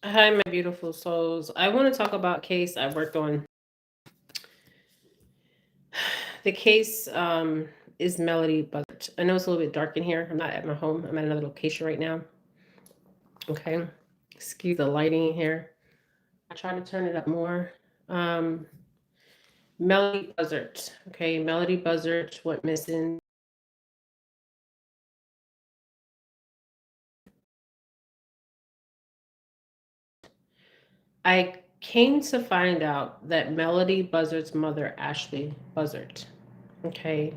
Hi, my beautiful souls. I want to talk about case I worked on. The case is Melody Buzzard. I know it's a little bit dark in here. I'm not at my home. I'm at another location right now. Okay. Excuse the lighting in here. I try to turn it up more. Um, Melody Buzzard. Okay. Melody Buzzard went missing. I came to find out that Melody Buzzard's mother, Ashley Buzzard. Okay.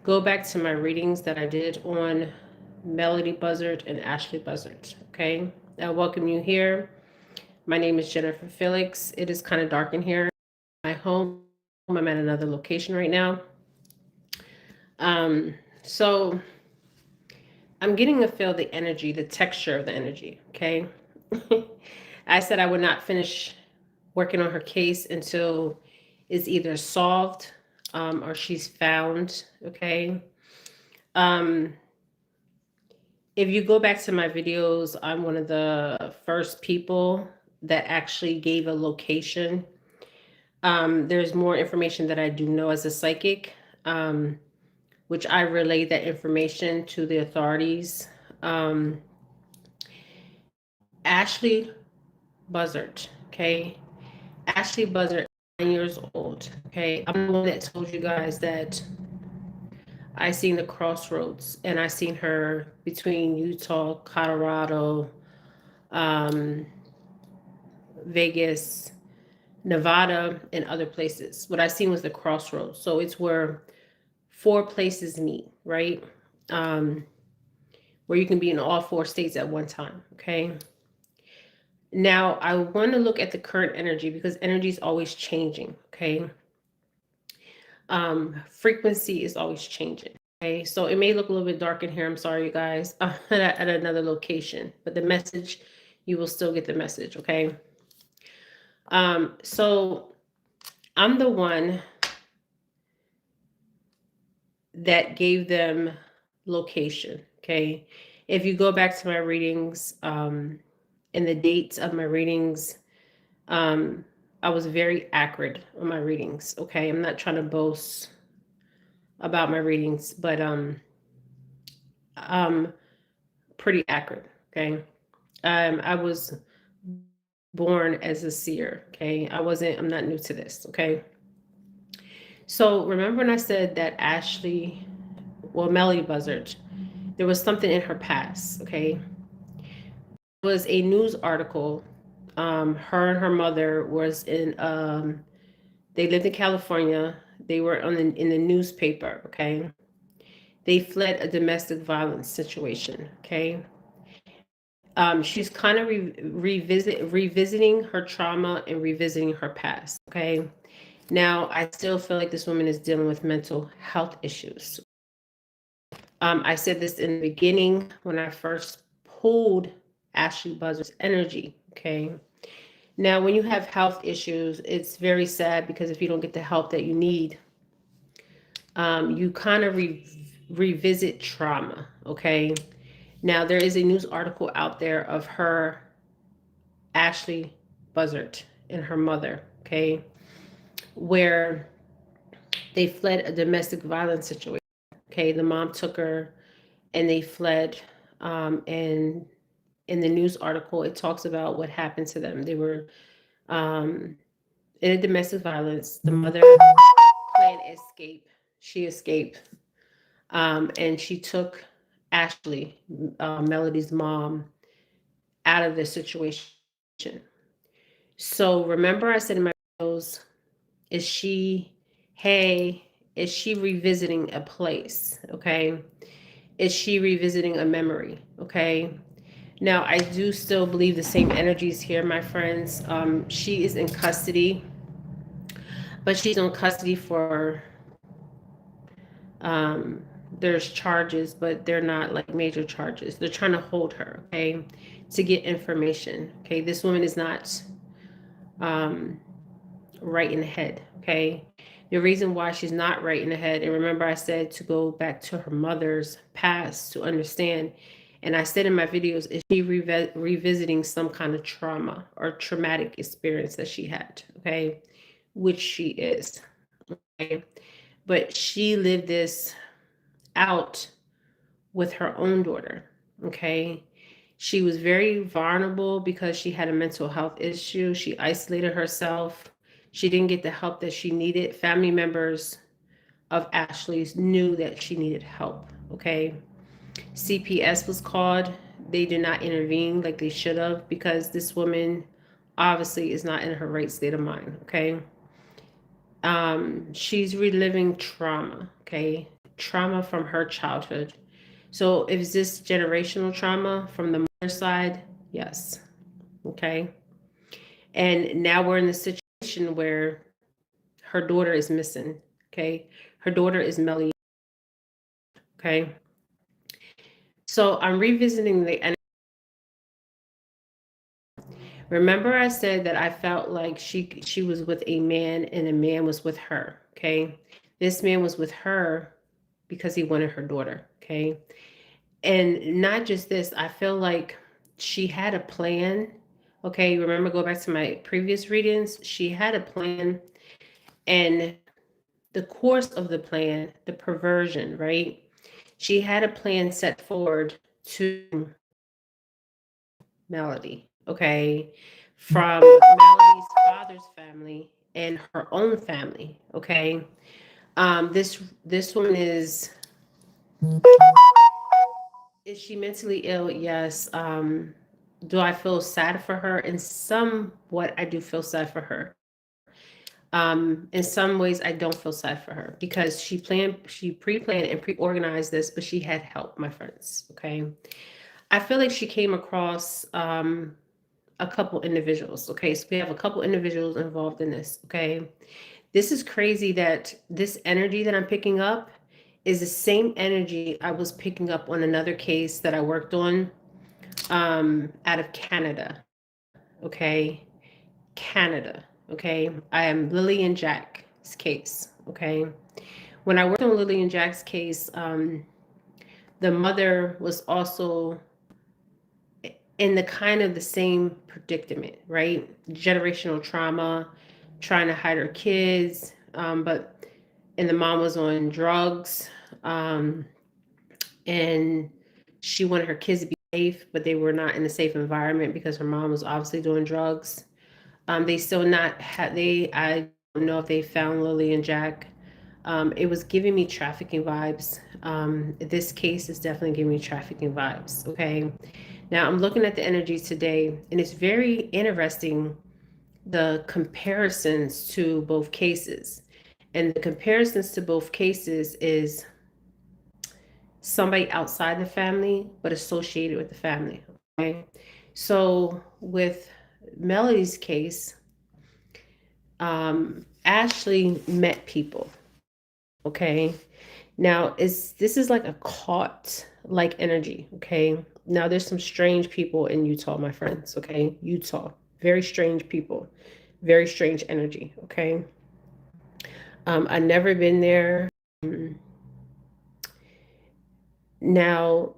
Go back to my readings that I did on Melody Buzzard and Ashley Buzzard. Okay, I welcome you here. My name is Jennifer Felix. It is kind of dark in here. My home. I'm at another location right now. So I'm getting a feel the energy, the texture of the energy. Okay, I said I would not finish working on her case until it's either solved or she's found. Okay. Um, if you go back to my videos, I'm one of the first people that actually gave a location. There's more information that I do know as a psychic, which I relayed that information to the authorities. Um, Ashley Buzzard, okay? Ashley Buzzard, 9 years old, okay? I'm the one that told you guys that I seen the crossroads and I seen her between Utah, Colorado, um, Vegas, Nevada, and other places. What I seen was the crossroads. So it's where four places meet, right? Um, where you can be in all four states at one time. Okay. Now I want to look at the current energy because energy is always changing. Okay. Frequency is always changing. Okay. So it may look a little bit dark in here. I'm sorry, you guys. At another location, but the message, you will still get the message. Okay. So I'm the one that gave them location. Okay. If you go back to my readings, and the dates of my readings, um, I was very accurate on my readings. Okay. I'm not trying to boast about my readings, but I'm pretty accurate. Okay. I was born as a seer. Okay. I'm not new to this. Okay. So remember when I said that Ashley, well, Melly Buzzard, there was something in her past. Okay. Was a news article. Her and her mother was in. They lived in California. They were in the newspaper. Okay, they fled a domestic violence situation. Okay, she's kind of revisiting her trauma and revisiting her past. Okay, now I still feel like this woman is dealing with mental health issues. I said this in the beginning when I first pulled Ashley Buzzard's energy. Okay. Now, when you have health issues, it's very sad because if you don't get the help that you need, you kind of revisit trauma. Okay. Now, there is a news article out there of her, Ashley Buzzard, and her mother. Okay. Where they fled a domestic violence situation. Okay. The mom took her and they fled. And in the news article, it talks about what happened to them. They were um, in a domestic violence. The mother planned escape. She escaped, and she took Ashley, Melody's mom, out of the situation. So remember, I said in my videos, is she, hey, is she revisiting a place? Okay. Is she revisiting a memory? Okay. Now, I do still believe the same energies here, my friends. She is in custody, but she's in custody for, um, there's charges, but they're not like major charges. They're trying to hold her, okay, to get information. Okay, this woman is not um, right in the head, okay. The reason why she's not right in the head, and remember I said to go back to her mother's past to understand, And I said in my videos, is she revisiting some kind of trauma or traumatic experience that she had? Okay, which she is. Okay, but she lived this out with her own daughter. Okay, she was very vulnerable because she had a mental health issue. She isolated herself. She didn't get the help that she needed. Family members of Ashley's knew that she needed help. Okay, CPS was called. They did not intervene like they should have because this woman obviously is not in her right state of mind. Okay, she's reliving trauma. Okay, trauma from her childhood. So is this generational trauma from the mother side? Yes. Okay, and now we're in the situation where her daughter is missing. Okay, her daughter is Melodee. Okay, so I'm revisiting the. Remember I said that I felt like she was with a man and a man was with her, okay? This man was with her because he wanted her daughter, okay? And not just this, I feel like she had a plan. Okay, remember go back to my previous readings, she had a plan, and the course of the plan, the perversion, right? She had a plan set forward to Melodee, okay, from Melodee's father's family and her own family, okay. This woman is she mentally ill? Yes. Do I feel sad for her? In somewhat, I do feel sad for her. In some ways, I don't feel sad for her because she pre-planned and pre-organized this, but she had help, my friends. Okay, I feel like she came across a couple individuals. Okay, so we have a couple individuals involved in this. Okay, this is crazy that this energy that I'm picking up is the same energy I was picking up on another case that I worked on out of Canada. Okay, Canada. Okay, I am Lily and Jack's case. Okay, when I worked on Lily and Jack's case, the mother was also in the kind of the same predicament, right? Generational trauma, trying to hide her kids, but and the mom was on drugs, um, and she wanted her kids to be safe, but they were not in a safe environment because her mom was obviously doing drugs. They still not had they. I don't know if they found Lily and Jack. It was giving me trafficking vibes. This case is definitely giving me trafficking vibes. Okay. Now I'm looking at the energy today, and it's very interesting the comparisons to both cases. And the comparisons to both cases is somebody outside the family, but associated with the family. Okay. So with Melodee's case, Ashley met people. Okay. Now is this is like a caught like energy. Okay. Now there's some strange people in Utah, my friends. Okay. Utah. Very strange people. Very strange energy. Okay. I never been there. Um, Now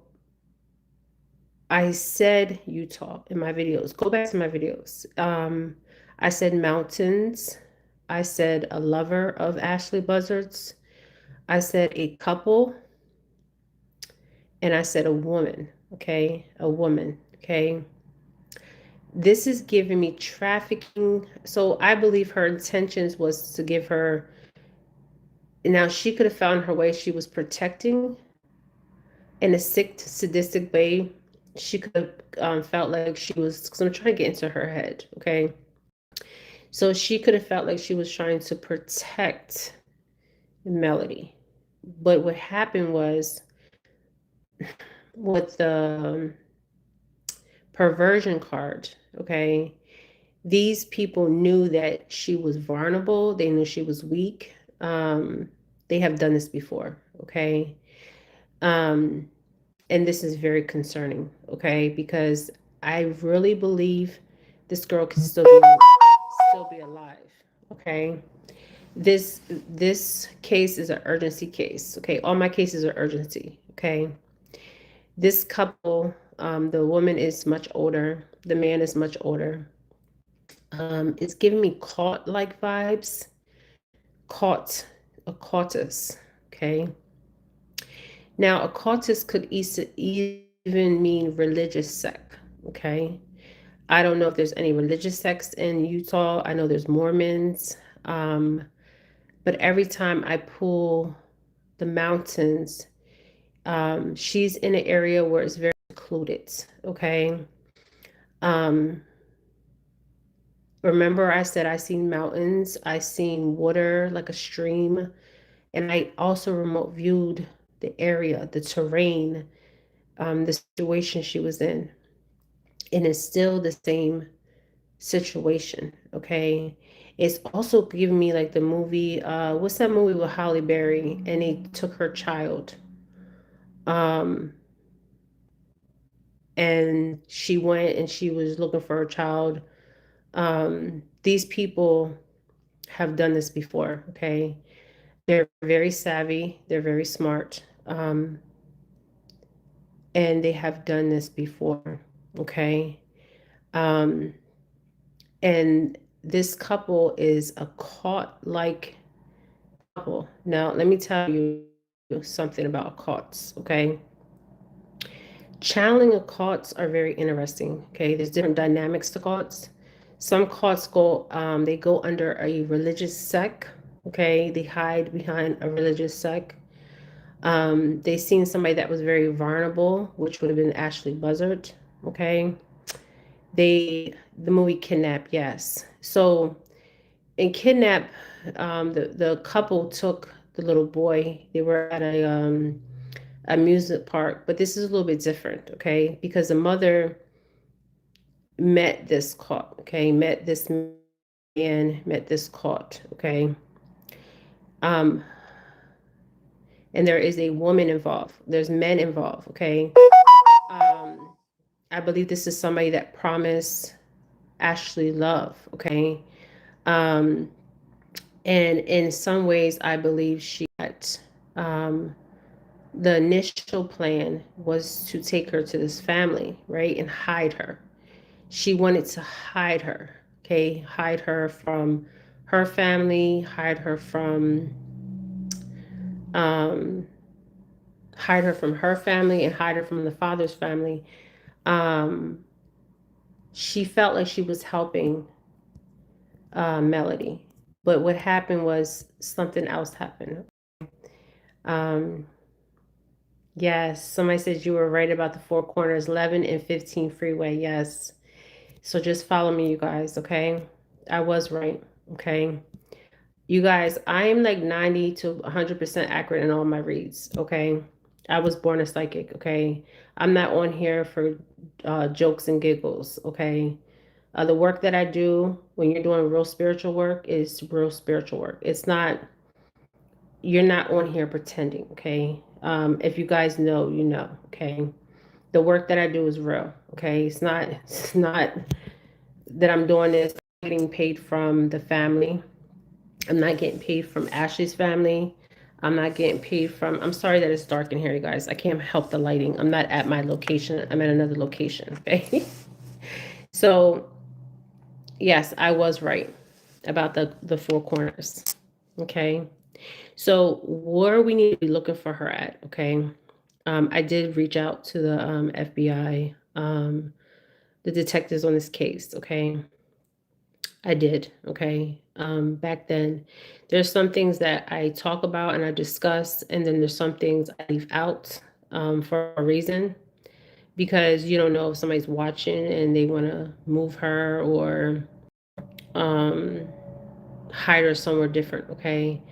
I said Utah in my videos. Go back to my videos. I said mountains. I said a lover of Ashley Buzzard's. I said a couple, and I said a woman. Okay, a woman. Okay, this is giving me trafficking. So I believe her intentions was to give her. Now she could have found her way. She was protecting in a sick, sadistic way. She could have felt like she was. Because I'm trying to get into her head. Okay, so she could have felt like she was trying to protect Melodee. But what happened was with the perversion card, okay, these people knew that she was vulnerable. They knew she was weak. They have done this before, okay? Um, and this is very concerning, okay? Because I really believe this girl can still be alive, okay? This case is an urgency case, okay? All my cases are urgency, okay? This couple, the woman is much older, the man is much older. It's giving me caught like vibes. Caught, a cultist. Okay. Now, a cultist could even mean religious sect. Okay. I don't know if there's any religious sects in Utah. I know there's Mormons. Um, but every time I pull the mountains, she's in an area where it's very secluded. Okay. Um, Remember, I said I seen mountains, I seen water like a stream, and I also remote viewed the area, the terrain, the situation she was in. And it's still the same situation. Okay. It's also giving me like the movie, what's that movie with Halle Berry? And he took her child. Um, and she went and she was looking for her child. These people have done this before. Okay. They're very savvy, they're very smart, and they have done this before. Okay. Um, and this couple is a cult like couple. Now, let me tell you something about cults. Okay. Channeling occults are very interesting. Okay. There's different dynamics to cults. Some cults they go under a religious sect. Okay. They hide behind a religious sect. They seen somebody that was very vulnerable, which would have been Ashley Buzzard. Okay. The movie Kidnap, yes. So in Kidnap, the couple took the little boy. They were at a amusement park, but this is a little bit different, okay? Because the mother met this cult, okay? Met this man, met this cult, okay? Um, and there is a woman involved. There's men involved, okay? Um, I believe this is somebody that promised Ashley love, okay? Um, and in some ways, I believe she got the initial plan was to take her to this family, right, and hide her. She wanted to hide her, okay, hide her from her family, um, hide her from her family, and hide her from the father's family. Um, she felt like she was helping Melodee, but what happened was something else happened. Um, yes, somebody said you were right about the Four Corners, 11 and 15 freeway. Yes. So just follow me, you guys, okay? I was right, okay? You guys, I am like 90 to 100% accurate in all my reads, okay? I was born a psychic, okay? I'm not on here for jokes and giggles, okay? The work that I do when you're doing real spiritual work is real spiritual work. It's not, you're not on here pretending, okay? If you guys know, you know, okay? The work that I do is real, okay? It's not that I'm doing this getting paid from the family. I'm not getting paid from Ashley's family. I'm not getting paid from, I'm sorry that it's dark in here, you guys. I can't help the lighting. I'm not at my location. I'm at another location, okay? So, yes, I was right about the Four Corners, okay? So, where we need to be looking for her at, okay? I did reach out to the FBI, the detectives on this case, okay? I did, okay? Back then, there's some things that I talk about and I discuss, and then there's some things I leave out for a reason because you don't know if somebody's watching and they want to move her or um, hide her somewhere different, okay?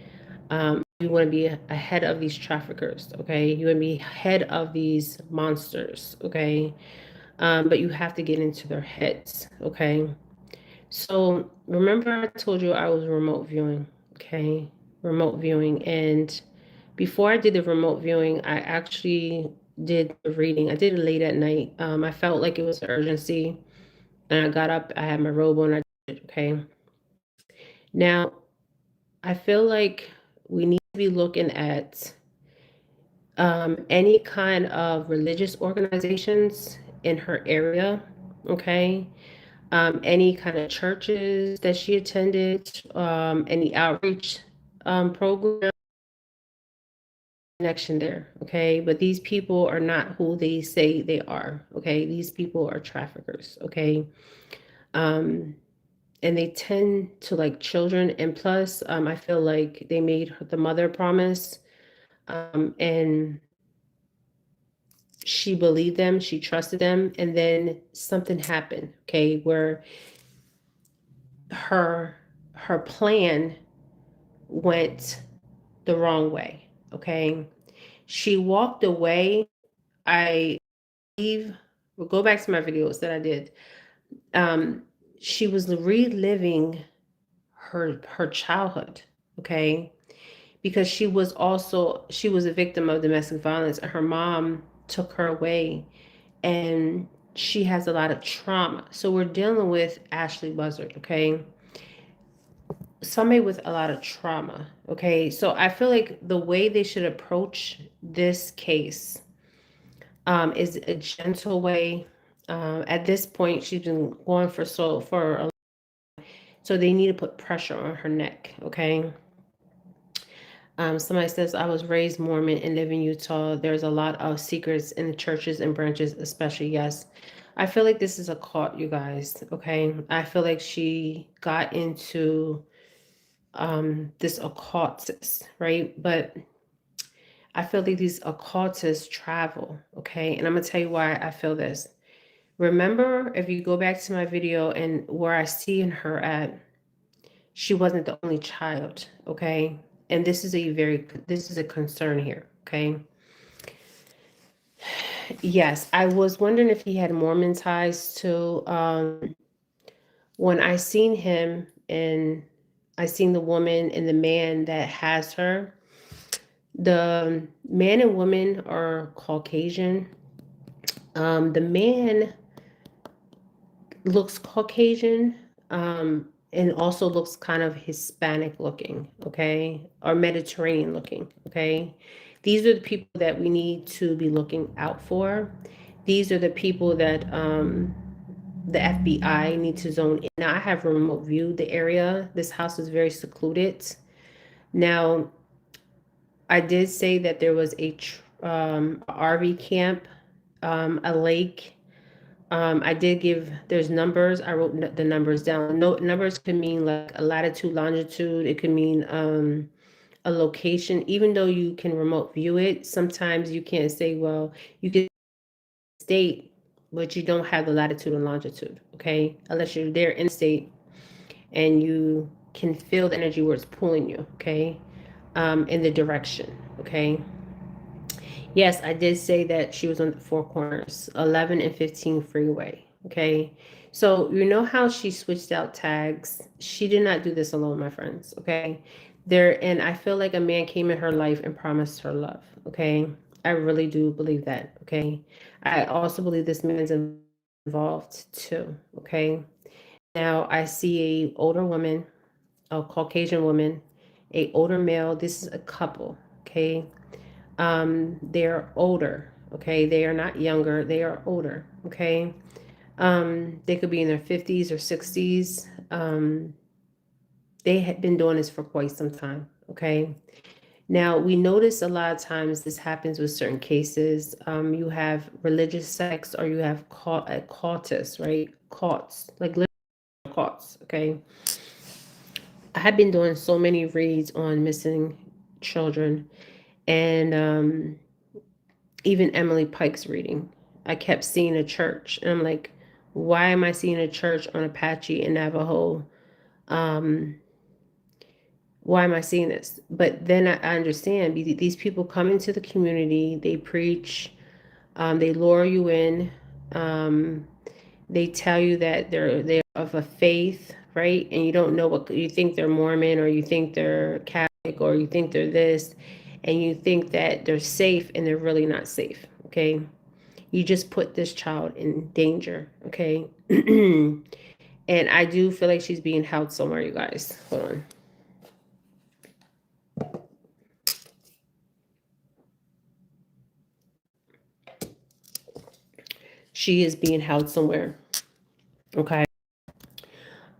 You want to be ahead of these traffickers, okay? You want to be ahead of these monsters, okay? But you have to get into their heads, okay? So remember I told you I was remote viewing, okay? Remote viewing. And before I did the remote viewing, I actually did the reading. I did it late at night. I felt like it was an urgency. And I got up, I had my robe on, I did it, okay? Now, I feel like we need to be looking at any kind of religious organizations in her area, okay? Any kind of churches that she attended, any outreach program connection there, okay? But these people are not who they say they are, okay? These people are traffickers, okay? Um, and they tend to like children. And plus, I feel like they made the mother promise, and she believed them, she trusted them, and then something happened, okay, where her her plan went the wrong way, okay? She walked away. I believe, we'll go back to my videos that I did. Um, she was reliving her childhood, okay? Because she was a victim of domestic violence, and her mom took her away, and she has a lot of trauma. So we're dealing with Ashley Buzzard, okay? Somebody with a lot of trauma, okay? So I feel like the way they should approach this case is a gentle way. At this point, she's been going so they need to put pressure on her neck, okay? Somebody says, I was raised Mormon and live in Utah. There's a lot of secrets in the churches and branches, especially. Yes. I feel like this is a cult, you guys. Okay. I feel like she got into this occultist, right? But I feel like these occultists travel. Okay. And I'm going to tell you why I feel this. Remember, if you go back to my video and where I see in her at, she wasn't the only child. Okay. And this is a concern here. Okay. Yes, I was wondering if he had Mormon ties too. When I seen him and I seen the woman and the man that has her, the man and woman are Caucasian. The man looks Caucasian, and also looks kind of Hispanic looking, okay, or Mediterranean looking, okay. These are the people that we need to be looking out for. These are the people that the FBI need to zone in. Now I have remote viewed the area. This house is very secluded. Now I did say that there was a RV camp, a lake. I did give, there's numbers. I wrote the numbers down. No, numbers could mean like a latitude, longitude. It could mean a location. Even though you can remote view it, sometimes you can't say, well, you can state, but you don't have the latitude and longitude, okay? Unless you're there in the state and you can feel the energy where it's pulling you, okay? In the direction, okay? Yes, I did say that she was on the Four Corners, 11 and 15 freeway. Okay. So, you know how she switched out tags? She did not do this alone, my friends. Okay. And I feel like a man came in her life and promised her love. Okay. I really do believe that. Okay. I also believe this man's involved too. Okay. Now I see a older woman, a Caucasian woman, a older male. This is a couple. Okay. They're older, okay? They are not younger, they are older, okay? They could be in their 50s or 60s. They had been doing this for quite some time, okay? Now, we notice a lot of times this happens with certain cases. You have religious sects or you have cultists, right? Cults, like literal cults, okay? I have been doing so many reads on missing children, and even Emily Pike's reading. I kept seeing a church, and I'm like, why am I seeing a church on Apache and Navajo? Um, why am I seeing this? But then I understand these people come into the community, they preach, they lure you in, um, they tell you that they're of a faith, right? And you don't know what you think they're Mormon, or you think they're Catholic, or you think they're this, and you think that they're safe, and they're really not safe. Okay, you just put this child in danger. Okay, and I do feel like she's being held somewhere. You guys, hold on. She is being held somewhere. Okay.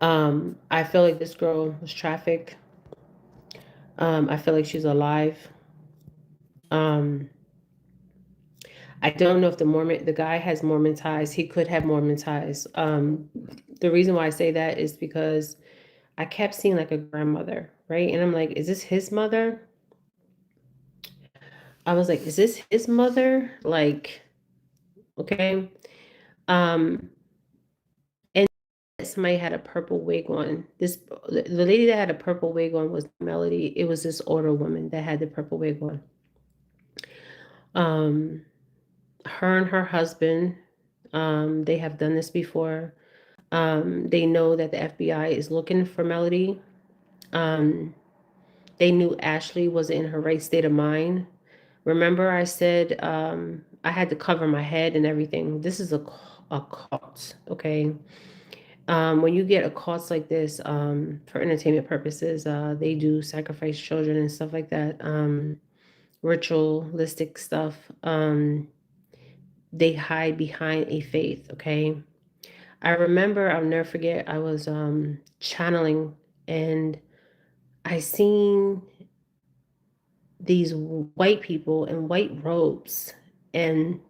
I feel like this girl was trafficked. I feel like she's alive. Um, I don't know if the guy has Mormon ties. He could have Mormon ties. The reason why I say that is because I kept seeing like a grandmother, right? And I'm like, is this his mother? I was like, is this his mother? Like, okay. Um, and somebody had a purple wig on. The lady that had a purple wig on was Melodee. It was this older woman that had the purple wig on. Um, her and her husband, they have done this before. They know that the FBI is looking for Melodee. Um, they knew Ashley was in her right state of mind. Remember, I said I had to cover my head and everything. This is a cult, okay? When you get a cult like this, for entertainment purposes, they do sacrifice children and stuff like that, ritualistic stuff. They hide behind a faith, okay? I remember, I'll never forget, I was channeling and I seen these white people in white robes and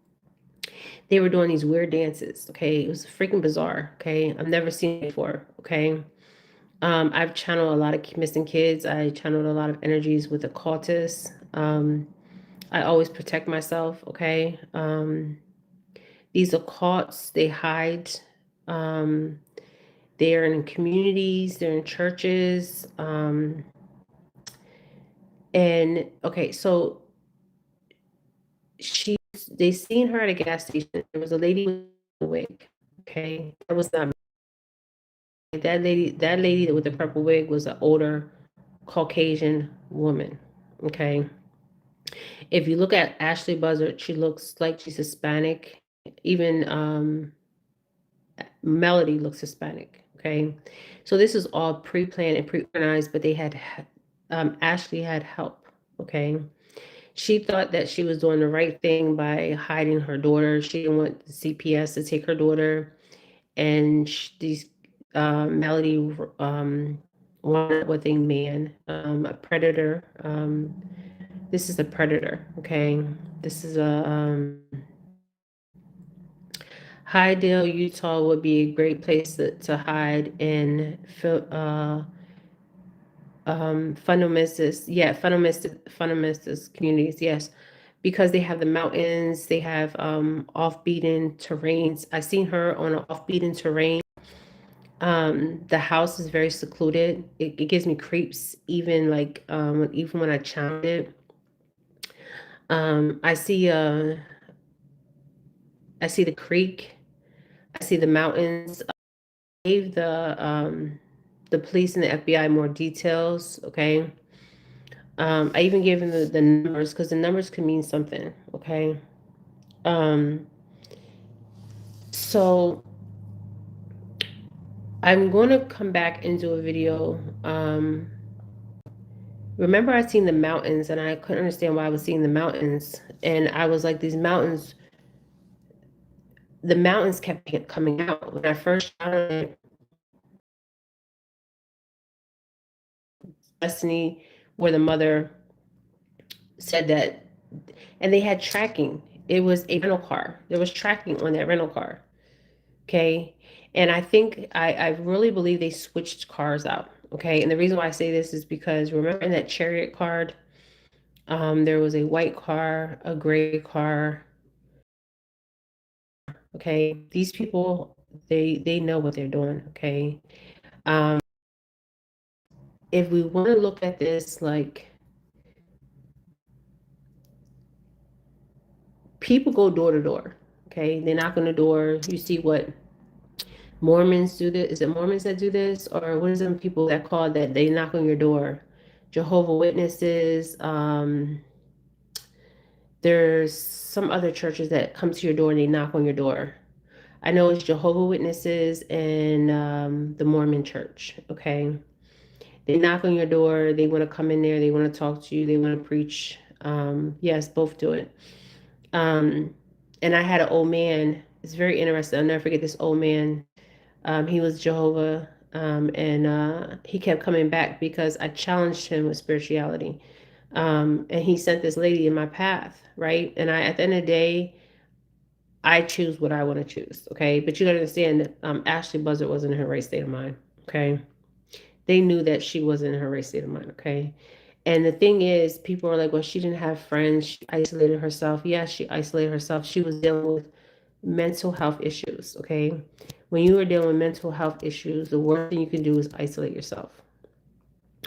they were doing these weird dances. Okay. It was freaking bizarre. Okay. I've never seen it before. Okay. I've channeled a lot of missing kids. I channeled a lot of energies with occultists. I always protect myself. Okay. These occults, they hide. Um, they're in communities, they're in churches. And okay, so she they seen her at a gas station. There was a lady with a wig. Okay. That was not that lady with the purple wig was an older Caucasian woman. Okay. If you look at Ashley Buzzard, she looks like she's Hispanic. Even Melodee looks Hispanic. Okay. So this is all pre-planned and pre-organized, but they had Ashley had help. Okay. She thought that she was doing the right thing by hiding her daughter. She didn't want the CPS to take her daughter, and these Melodee wound up with a man, a predator. This is a predator. Okay, this is a Hydale, Utah would be a great place to hide in fundamentalist communities, yes, because they have the mountains, they have off-beaten terrains. I seen her on an off-beaten terrain. The house is very secluded. It gives me creeps, even like even when I channeled it. I see I see the creek, I see the mountains. I gave the police and the FBI more details, okay? I even gave them the numbers because the numbers could mean something, okay? Um, so I'm going to come back and do a video. Remember I seen the mountains and I couldn't understand why I was seeing the mountains. And I was like, the mountains kept coming out. When I first started Destiny, where the mother said that, and they had tracking. It was a rental car. There was tracking on that rental car. Okay. And I think I really believe they switched cars out. Okay. And the reason why I say this is because remember in that chariot card, there was a white car, a gray car. Okay. These people, they know what they're doing. Okay. Um, if we want to look at this, like people go door to door. Okay. They knock on the door. You see what Mormons do this. Is it Mormons that do this? Or what is them people that call that they knock on your door? Jehovah Witnesses. There's some other churches that come to your door and they knock on your door. I know it's Jehovah Witnesses and the Mormon Church. Okay, they knock on your door. They want to come in there. They want to talk to you. They want to preach. Yes, both do it. And I had an old man. It's very interesting. I'll never forget this old man. He was Jehovah, and he kept coming back because I challenged him with spirituality. And he sent this lady in my path, right? And I, at the end of the day, I choose what I want to choose, okay? But you gotta understand that Ashley Buzzard wasn't in her right state of mind, okay? They knew that she wasn't in her right state of mind, okay? And the thing is, people are like, well, she didn't have friends. She isolated herself. Yes, she isolated herself. She was dealing with mental health issues, okay? When you are dealing with mental health issues, the worst thing you can do is isolate yourself,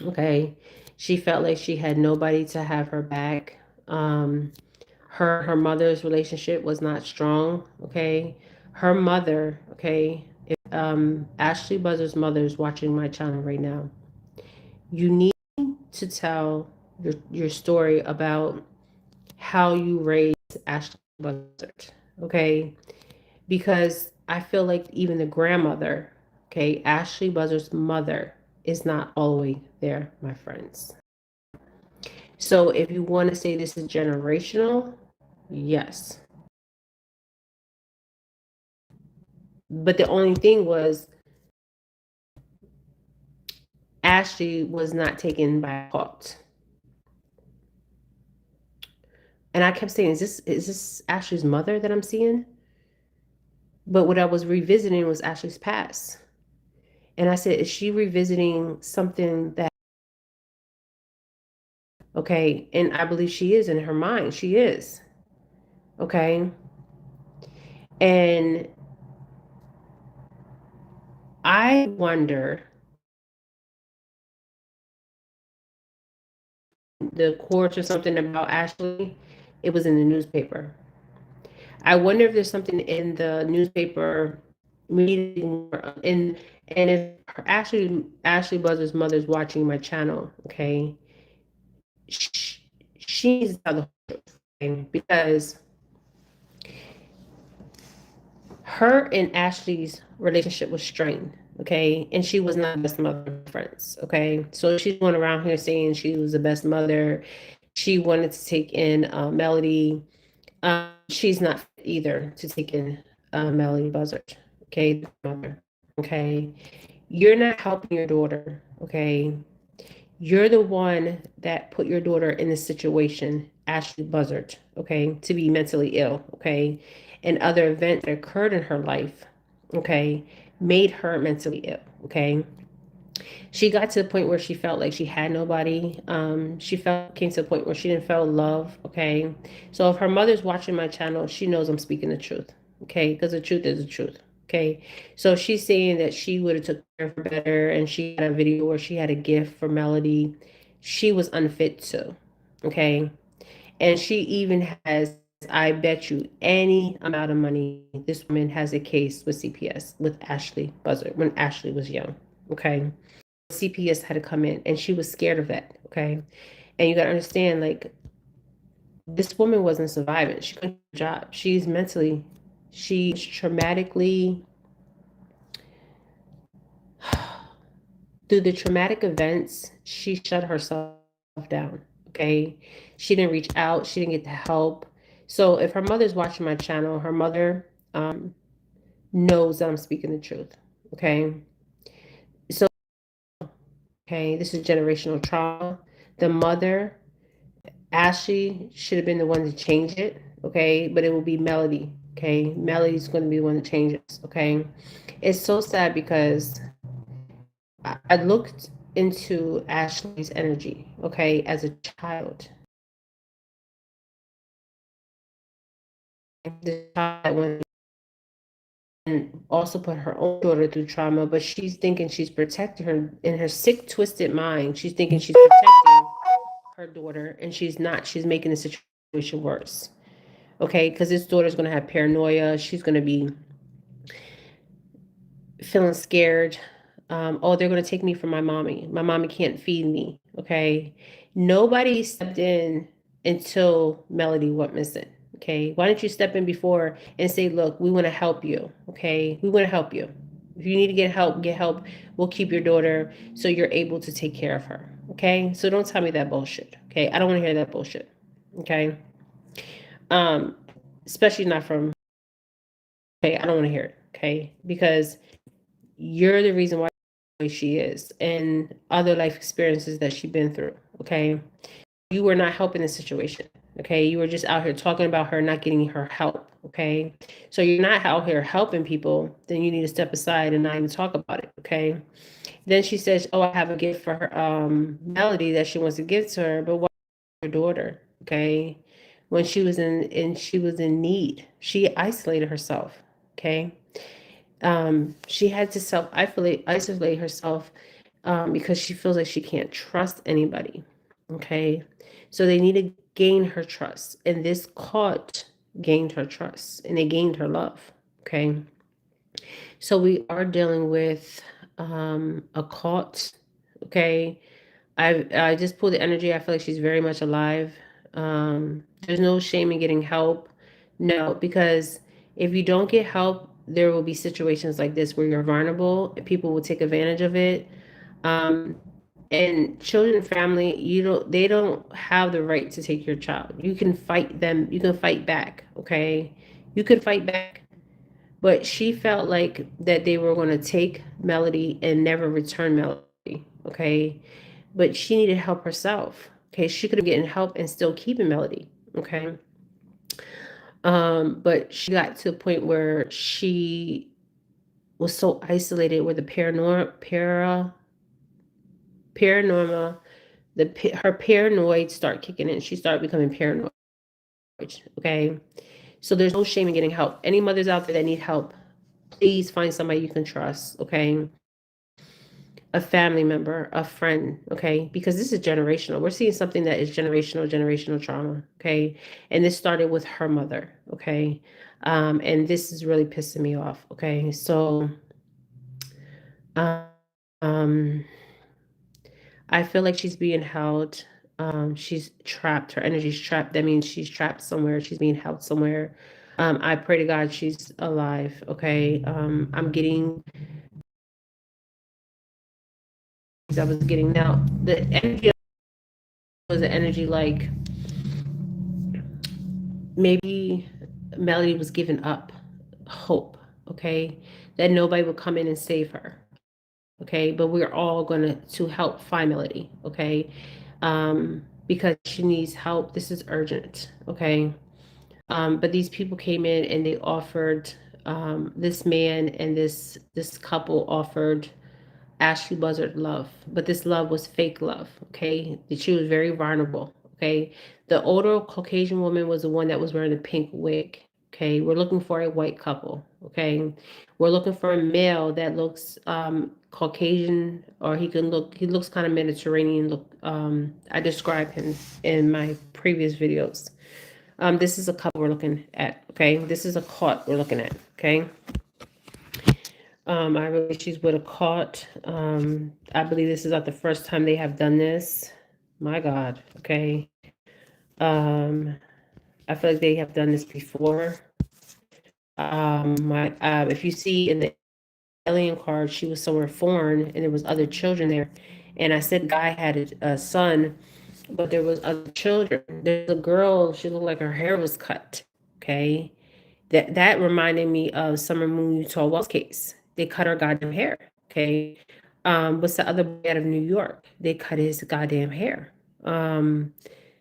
okay? She felt like she had nobody to have her back. Her mother's relationship was not strong, okay? Her mother, okay? If Ashley Buzzard's mother is watching my channel right now, you need to tell your story about how you raised Ashley Buzzard, okay? Because I feel like even the grandmother, okay, Ashley Buzzard's mother is not all the way there, my friends. So if you want to say this is generational, yes. But the only thing was Ashley was not taken by fault. And I kept saying, is this Ashley's mother that I'm seeing? But what I was revisiting was Ashley's past. And I said, is she revisiting something that, okay, and I believe she is in her mind. She is. Okay. And I wonder, the courts or something about Ashley, it was in the newspaper. I wonder if there's something in the newspaper reading and if Ashley Buzzard's mother's watching my channel, okay, she needs to tell the truth, okay? Because her and Ashley's relationship was strained, okay, and she was not the best mother of friends, okay. So she's going around here saying she was the best mother. She wanted to take in Melodee. She's not fit either to take in Melodee Buzzard, okay, the mother, okay. You're not helping your daughter, okay. You're the one that put your daughter in this situation, Ashley Buzzard, okay, to be mentally ill, okay, and other events that occurred in her life, okay, made her mentally ill, okay. She got to the point where she felt like she had nobody. She came to a point where she didn't feel love, okay. So if her mother's watching my channel, she knows I'm speaking the truth, okay, because the truth is the truth. Okay, so she's saying that she would have took care of her better, and she had a video where she had a gift for Melodee. She was unfit to, okay, and she even has, I bet you, any amount of money. This woman has a case with CPS with Ashley Buzzard when Ashley was young, okay. CPS had to come in, and she was scared of that, okay. And you got to understand, like, this woman wasn't surviving. She couldn't do her job. She's traumatically through the traumatic events, she shut herself down. Okay. She didn't reach out. She didn't get the help. So if her mother's watching my channel, her mother knows that I'm speaking the truth. Okay. So, okay, this is generational trauma. The mother, Ashley, should have been the one to change it. Okay. But it will be Melodee. Okay. Melodee's going to be the one that changes. Okay. It's so sad because I looked into Ashley's energy, okay, as a child. The child went and also put her own daughter through trauma, but she's thinking she's protecting her in her sick, twisted mind. She's thinking she's protecting her daughter, and she's not. She's making the situation worse, okay, because this daughter's going to have paranoia. She's going to be feeling scared. Oh, they're going to take me from my mommy. My mommy can't feed me. Okay. Nobody stepped in until Melodee went missing. Okay. Why don't you step in before and say, look, we want to help you. Okay. We want to help you. If you need to get help, get help. We'll keep your daughter so you're able to take care of her. Okay. So don't tell me that bullshit. Okay. I don't want to hear that bullshit. Okay. Um, especially not from Okay, I don't want to hear it. Okay, because you're the reason why she is and other life experiences that she's been through. Okay, you were not helping the situation. Okay, you were just out here talking about her, not getting her help. Okay, so you're not out here helping people, then you need to step aside and not even talk about it. Okay, then she says, oh, I have a gift for her, Melody, that she wants to give to her, but what her daughter? Okay, when she was in need, she isolated herself. Okay, she had to self isolate herself, because she feels like she can't trust anybody. Okay, so they need to gain her trust, and this cult gained her trust, and they gained her love. Okay, so we are dealing with a cult. Okay, I just pulled the energy. I feel like she's very much alive. There's no shame in getting help. No, because if you don't get help, there will be situations like this where you're vulnerable. People will take advantage of it. Um, and children and family, they don't have the right to take your child. You can fight them. You can fight back. Okay, you can fight back. But she felt like that they were going to take Melody and never return Melody. Okay, but she needed help herself. Okay, she could have gotten help and still keeping Melody. Okay, but she got to the point where she was so isolated where the paranormal, her paranoid start kicking in. She started becoming paranoid. Okay, so there's no shame in getting help. Any mothers out there that need help, please find somebody you can trust. Okay, a family member, a friend, okay? Because this is generational. We're seeing something that is generational trauma, okay? And this started with her mother, okay? And this is really pissing me off, okay? So, um, I feel like she's being held. She's trapped. Her energy's trapped. That means she's trapped somewhere. She's being held somewhere. I pray to God she's alive, okay? I'm getting, I was getting now, the energy was an energy like maybe Melody was giving up hope, okay, that nobody would come in and save her, okay, but we're all going to help find Melody, okay, because she needs help. This is urgent, okay. But these people came in and they offered, this man and this couple offered Ashley Buzzard love, but this love was fake love. Okay, she was very vulnerable. Okay, the older Caucasian woman was the one that was wearing the pink wig. Okay, we're looking for a white couple. Okay, we're looking for a male that looks Caucasian, or he looks kind of Mediterranean. Look, I described him in my previous videos. This is a couple we're looking at. Okay, this is a cult we're looking at. Okay. I believe she's with a cult. I believe this is not the first time they have done this. My God. Okay. Um, I feel like they have done this before. If you see in the alien card, she was somewhere foreign, and there was other children there. And I said, guy had a son, but there was other children. There's a girl. She looked like her hair was cut. Okay. That reminded me of Summer Moon Utah Wells case. They cut her goddamn hair. Okay. What's the other boy out of New York? They cut his goddamn hair.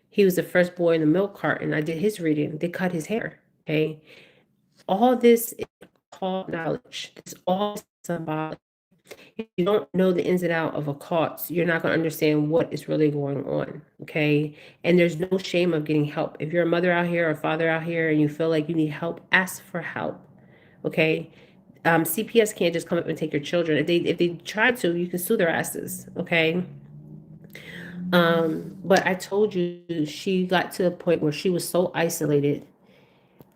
He was the first boy in the milk carton. I did his reading. They cut his hair. Okay. All this is called knowledge. It's all symbolic. If you don't know the ins and out of a cause, you're not going to understand what is really going on. Okay. And there's no shame of getting help. If you're a mother out here or a father out here and you feel like you need help, ask for help. Okay. CPS can't just come up and take your children. If they try to, you can sue their asses. Okay. But I told you she got to a point where she was so isolated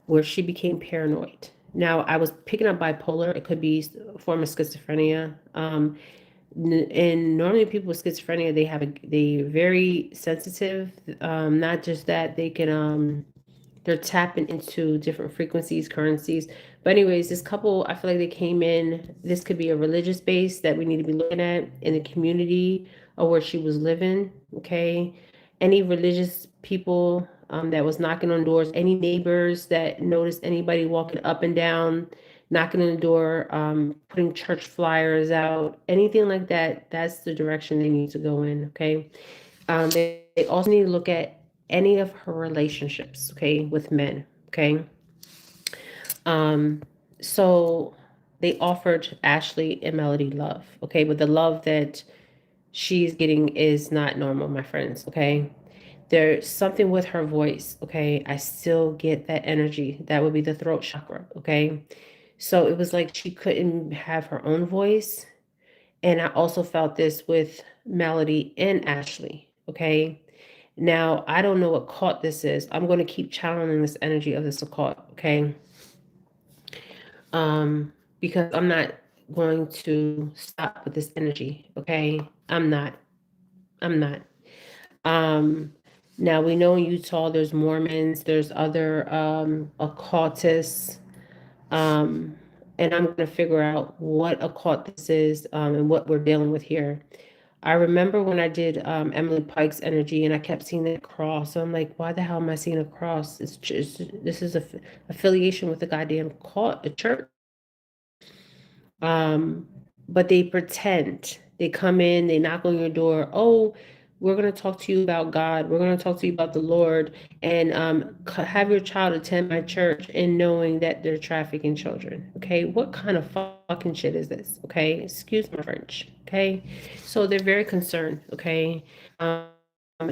where she became paranoid. Now I was picking up bipolar. It could be a form of schizophrenia. And normally people with schizophrenia, they very sensitive. Not just that, they can they're tapping into different frequencies, currencies. But anyways, this couple, I feel like they came in. This could be a religious base that we need to be looking at in the community or where she was living. Okay, any religious people that was knocking on doors, any neighbors that noticed anybody walking up and down knocking on the door, putting church flyers out, anything like that. That's the direction they need to go in. Okay. They also need to look at any of her relationships. Okay, with men. Okay. Um, so they offered Ashley and Melodee love. Okay, but the love that she's getting is not normal, my friends. Okay. There's something with her voice. Okay. I still get that energy. That would be the throat chakra. Okay. So it was like she couldn't have her own voice. And I also felt this with Melodee and Ashley. Okay. Now, I don't know what cult this is. I'm going to keep channeling this energy of this occult. Okay. Because I'm not going to stop with this energy. Okay. I'm not. I'm not. Um, Now we know in Utah there's Mormons, there's other occultists, um, and I'm gonna figure out what occult this is, and what we're dealing with here. I remember when I did Emily Pike's energy, and I kept seeing that cross. So I'm like, why the hell am I seeing a cross? It's just this is a affiliation with a goddamn cult, a church. Um, but they pretend. They come in, they knock on your door. Oh, we're going to talk to you about God. We're going to talk to you about the Lord, and have your child attend my church, and knowing that they're trafficking children. Okay, what kind of fucking shit is this? Okay, excuse my French. Okay, so they're very concerned. Okay, um,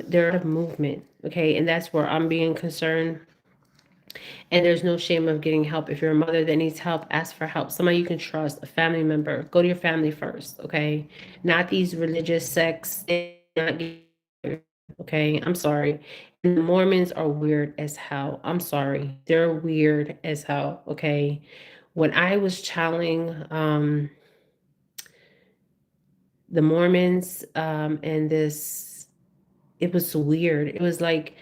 they're out of movement. Okay, and that's where I'm being concerned. And there's no shame of getting help. If you're a mother that needs help, ask for help. Somebody you can trust, a family member. Go to your family first, okay? Not these religious sects. Okay, I'm sorry. And the Mormons are weird as hell. I'm sorry. They're weird as hell, okay? When I was channeling the Mormons and this, it was weird. It was like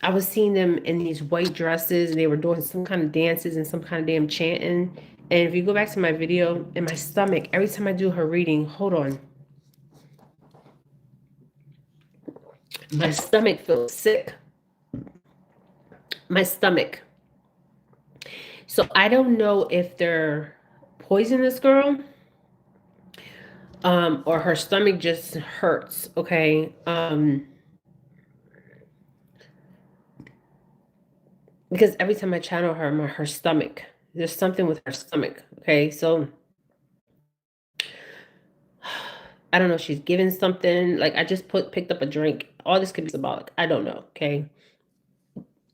I was seeing them in these white dresses and they were doing some kind of dances and some kind of damn chanting. And if you go back to my video, in my stomach, every time I do her reading, hold on, my stomach feels sick. My stomach. So I don't know if they're poisoning this girl, or her stomach just hurts. Okay. Because every time I channel her, her stomach, there's something with her stomach. Okay. So I don't know if she's given something. Like I just picked up a drink. All this could be symbolic. I don't know. Okay.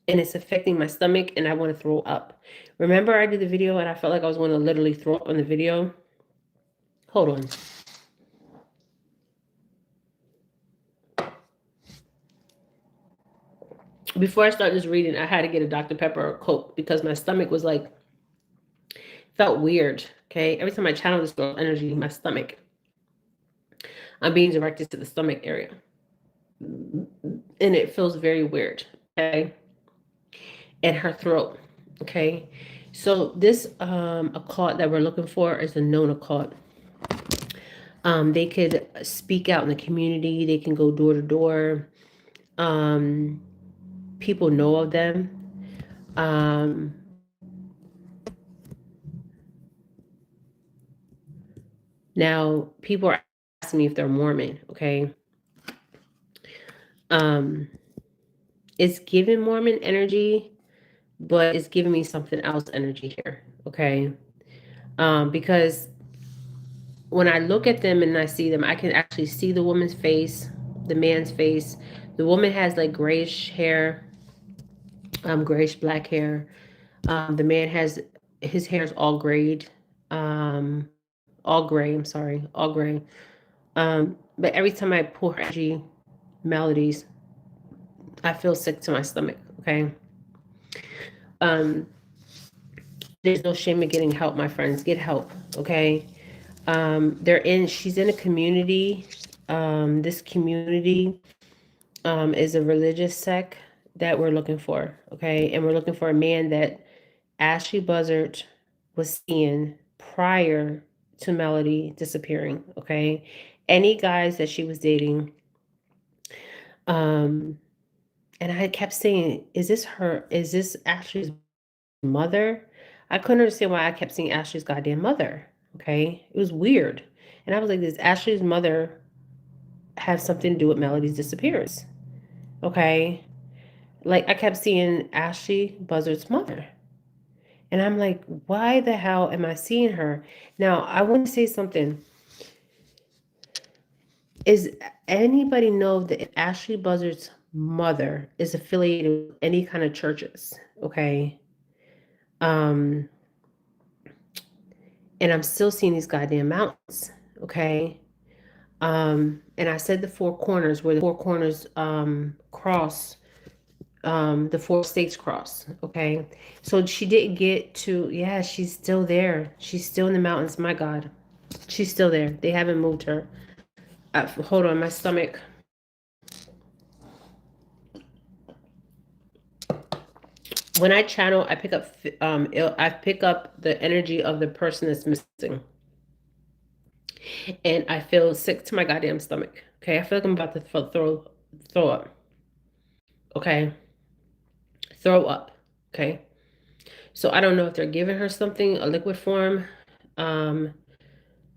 And it's affecting my stomach and I want to throw up. Remember I did the video and I felt like I was going to literally throw up on the video? Hold on. Before I start this reading, I had to get a Dr. Pepper or Coke because my stomach was like, felt weird. Okay. Every time I channel this girl energy, my stomach, I'm being directed to the stomach area. And it feels very weird. Okay. And her throat. Okay. So this occult that we're looking for is a known occult. They could speak out in the community. They can go door to door. People know of them. Um, Now, people are asking me if they're Mormon. Okay. Um, it's giving Mormon energy, but it's giving me something else energy here. Okay. Because when I look at them and I see them, I can actually see the woman's face, the man's face. The woman has like grayish hair, grayish black hair. The man has his hair's all grayed, all gray. I'm sorry, all gray. But every time I pull her energy melodies, I feel sick to my stomach. Okay. Um, there's no shame in getting help, my friends. Get help. Okay. She's in a community. This community is a religious sect that we're looking for. Okay. And we're looking for a man that Ashley Buzzard was seeing prior to Melodee disappearing. Okay. Any guys that she was dating, um, and I kept saying, is this Ashley's mother? I couldn't understand why I kept seeing Ashley's goddamn mother. Okay, it was weird, and I was like, "Does Ashley's mother have something to do with Melodee's disappearance?" Okay, like I kept seeing Ashley Buzzard's mother, and I'm like, "Why the hell am I seeing her?" Now I want to say something. Is anybody know that Ashley Buzzard's mother is affiliated with any kind of churches? Okay. Um, and I'm still seeing these goddamn mountains. Okay. And I said the four corners where the four corners cross, the four states cross. Okay. So she didn't get to, yeah, she's still there. She's still in the mountains. My God. She's still there. They haven't moved her. Hold on, my stomach. When I channel, I pick up the energy of the person that's missing, and I feel sick to my goddamn stomach. Okay, I feel like I'm about to throw up. Okay, throw up. Okay, so I don't know if they're giving her something, a liquid form. Um,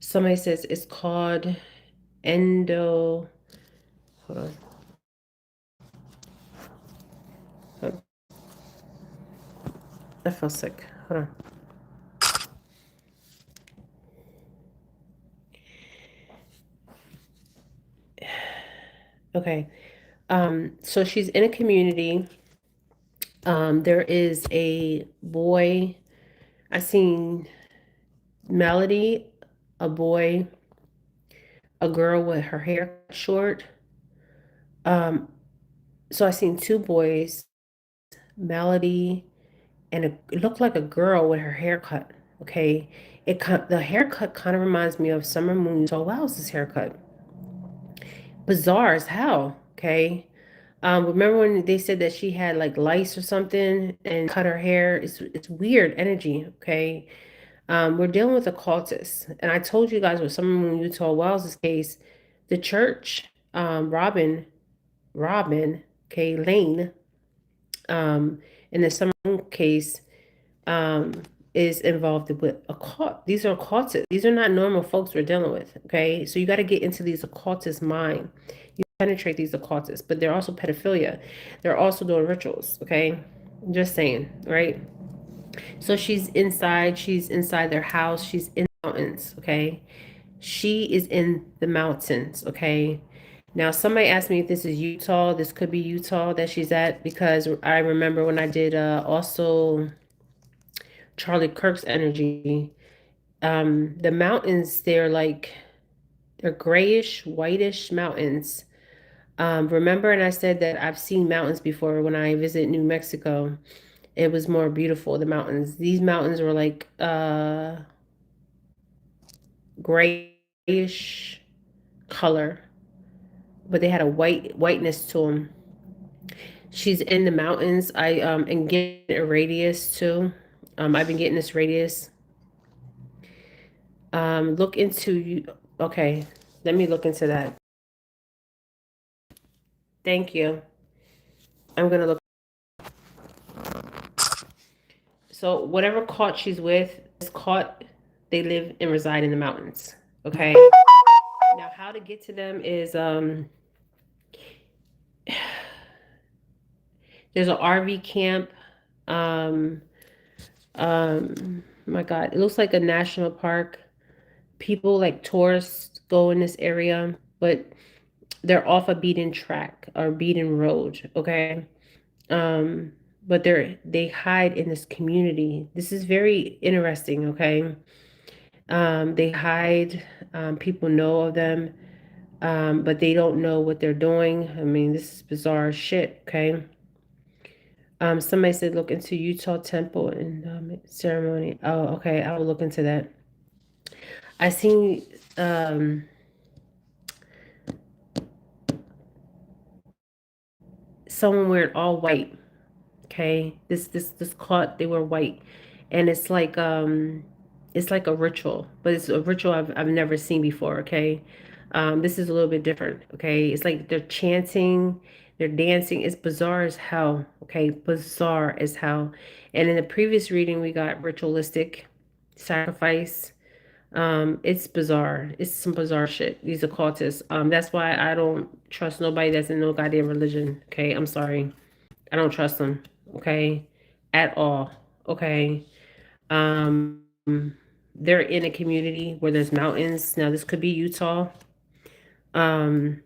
Somebody says it's called endo. Hold on. I feel sick. Hold on. Okay. So she's in a community. There is a boy. I seen Melodee, a boy, a girl with her hair short. Um, so I seen two boys, Melodee, and it looked like a girl with her haircut. Okay, the haircut kind of reminds me of Summer Moon. So wow, is this haircut bizarre as hell? Okay. Remember when they said that she had like lice or something and cut her hair? It's weird energy. Okay. We're dealing with a cultist, and I told you guys with Summer Moon Utah Wells' case, the church, Robin, okay, Lane, in the Summer Moon case, um, is involved with a cult. These are occultists. These are not normal folks we're dealing with. Okay, so you got to get into these occultists' mind. You penetrate these occultists, but they're also pedophilia. They're also doing rituals. Okay, just saying, right? So she's inside. She's inside their house. She's in the mountains. Okay, she is in the mountains. Okay. Now, somebody asked me if this is Utah. This could be Utah that she's at because I remember when I did also Charlie Kirk's energy. The mountains, they're grayish, whitish mountains. Remember, and I said that I've seen mountains before when I visit New Mexico. It was more beautiful, the mountains. These mountains were like grayish color, but they had a whiteness to them. She's in the mountains. I and getting a radius too. I've been getting this radius. Look into you. Okay, let me look into that. Thank you. I'm gonna look. So whatever cult she's with, this cult, they live and reside in the mountains. Okay. Now, how to get to them is there's an RV camp. Um, my God, it looks like a national park. People like tourists go in this area, but they're off a beaten track or beaten road. Okay. Um, but they hide in this community. This is very interesting. Okay. They hide. People know of them, but they don't know what they're doing. I mean, this is bizarre shit. Okay. Somebody said look into Utah temple and ceremony. Oh, okay. I will look into that. I seen someone wearing all white. Okay, this cloth, they were white, and it's like a ritual, but it's a ritual I've never seen before. Okay, this is a little bit different. Okay, it's like they're chanting, They're dancing. It's bizarre as hell. Okay, bizarre as hell. And in the previous reading, we got ritualistic sacrifice. It's bizarre. It's some bizarre shit. These occultists. That's why I don't trust nobody that's in no goddamn religion. Okay, I'm sorry. I don't trust them. Okay, at all. Okay. They're in a community where there's mountains. Now this could be Utah. Um,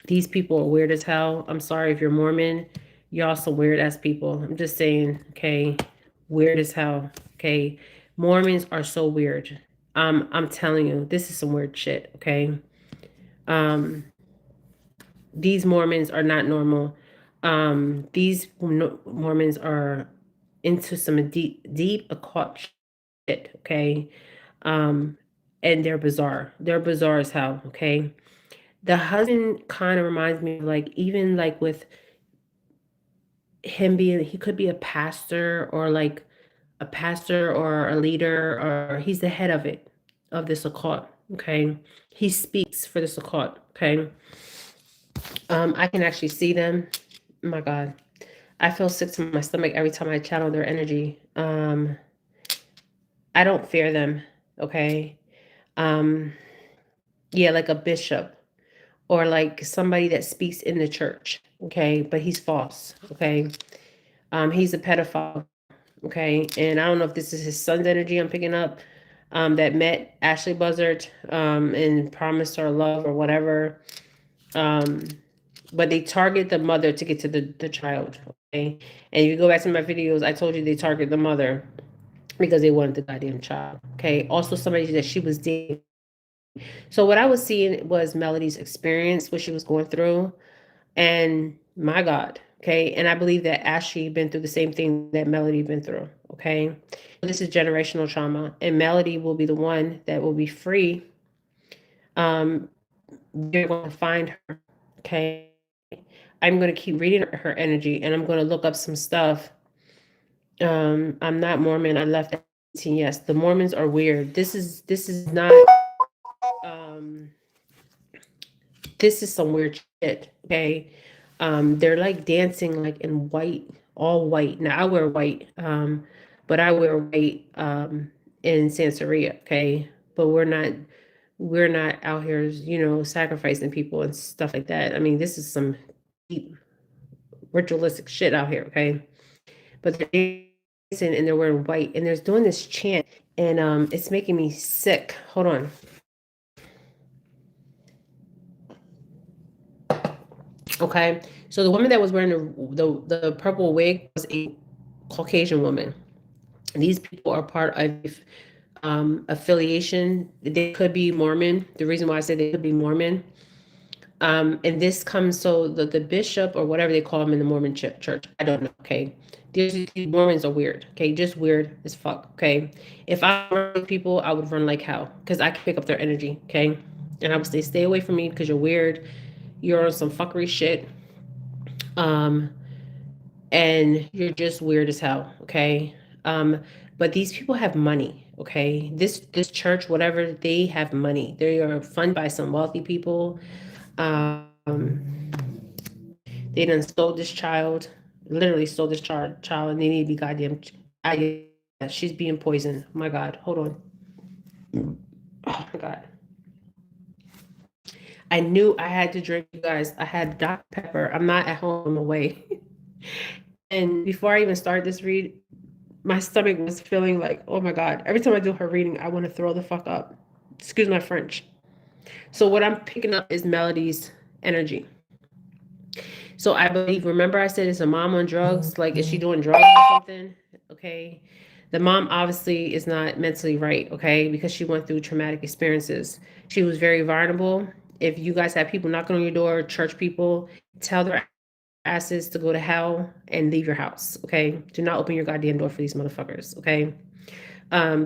these people are weird as hell. I'm sorry if you're Mormon. Y'all some weird ass people. I'm just saying, okay, weird as hell. Okay. Mormons are so weird. I'm telling you, this is some weird shit, okay? Um, these Mormons are not normal. These Mormons are into some deep occult shit, okay? Um, and they're bizarre. They're bizarre as hell, okay? The husband kind of reminds me of like even like with him being he could be a pastor or like a pastor or a leader or he's the head of it of this occult. Okay. He speaks for this occult. Okay. I can actually see them. Oh my God. I feel sick to my stomach every time I channel their energy. I don't fear them. Okay. Um, yeah, like a bishop or like somebody that speaks in the church. Okay, but he's false. Okay. He's a pedophile. Okay. And I don't know if this is his son's energy I'm picking up, that met Ashley Buzzard, and promised her love or whatever. Um, but they target the mother to get to the child. Okay. And if you go back to my videos, I told you they target the mother because they wanted the goddamn child. Okay. Also, somebody that she was dating. So, what I was seeing was Melodee's experience, what she was going through. And my God, okay. And I believe that Ashley been through the same thing that Melodee been through. Okay. This is generational trauma. And Melodee will be the one that will be free. You're going to find her. Okay. I'm going to keep reading her energy and I'm going to look up some stuff. I'm not Mormon. I left at 18. Yes, the Mormons are weird. This is not um this is some weird shit. Okay. They're like dancing like in white, all white. Now I wear white, but I wear white in Santeria, okay? But we're not out here, sacrificing people and stuff like that. I mean, this is some deep ritualistic shit out here, okay? But they're dancing and they're wearing white and they're doing this chant and it's making me sick. Hold on. Okay, so the woman that was wearing the purple wig was a Caucasian woman. These people are part of affiliation. They could be Mormon. The reason why I say they could be Mormon, and this comes so the bishop or whatever they call him in the Mormon church. I don't know. Okay, these Mormons are weird. Okay, just weird as fuck. Okay, if I were with people, I would run like hell because I can pick up their energy. Okay, and I would say, stay away from me because you're weird. You're on some fuckery shit. Um, and you're just weird as hell, okay? But these people have money, okay? This church, whatever, they have money. They are funded by some wealthy people. They done stole this child, literally stole this child, and they need to be goddamn. She's being poisoned. Oh my God, hold on. Oh my God. I knew I had to drink, you guys. I had Dr. Pepper. I'm not at home, I'm away. And before I even started this read, my stomach was feeling like, oh my God. Every time I do her reading, I want to throw the fuck up. Excuse my French. So what I'm picking up is Melodee's energy. So I believe, remember I said it's a mom on drugs? Like, is she doing drugs or something? Okay. The mom obviously is not mentally right, okay, because she went through traumatic experiences. She was very vulnerable. If you guys have people knocking on your door, church people, tell their asses to go to hell and leave your house, okay? Do not open your goddamn door for these motherfuckers, okay?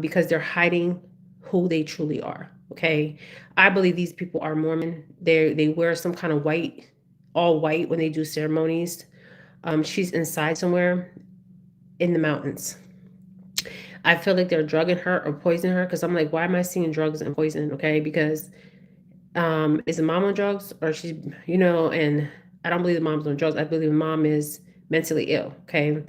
Because they're hiding who they truly are, okay? I believe these people are Mormon. They wear some kind of white, all white when they do ceremonies. She's inside somewhere in the mountains. I feel like they're drugging her or poisoning her because I'm like, why am I seeing drugs and poison? Okay, because is the mom on drugs or she's, and I don't believe the mom's on drugs. I believe the mom is mentally ill, okay?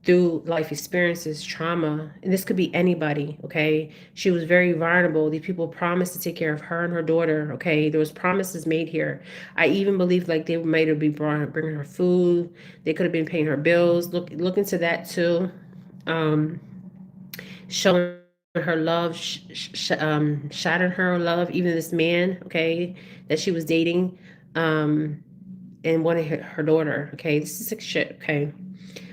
Through life experiences, trauma, and this could be anybody, okay? She was very vulnerable. These people promised to take care of her and her daughter, okay? There was promises made here. I even believe like they might have been bringing her food. They could have been paying her bills. Look into that too. Um, Showing her love, shadowing her love, even this man, okay, that she was dating, um, and wanted her daughter, okay? This is sick shit, okay?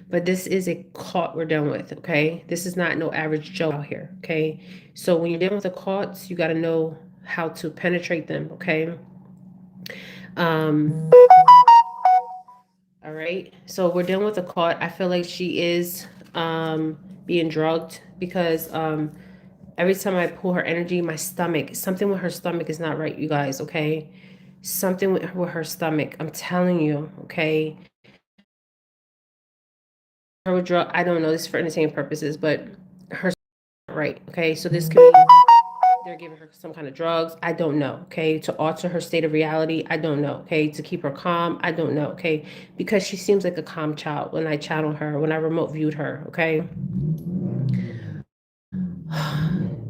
But this is a cult we're dealing with, okay? This is not no average Joe out here, okay? So when you're dealing with the cults, you got to know how to penetrate them, okay? Um, all right. So we're dealing with a cult. I feel like she is being drugged because every time I pull her energy, my stomach, something with her stomach is not right, you guys, okay? Something with her stomach. I'm telling you, okay? Her drug, I don't know, this is for entertainment purposes, but her right, okay? So this could be they're giving her some kind of drugs. I don't know, okay? To alter her state of reality. I don't know, okay? To keep her calm. I don't know, okay? Because she seems like a calm child when I channel her, when I remote viewed her, okay?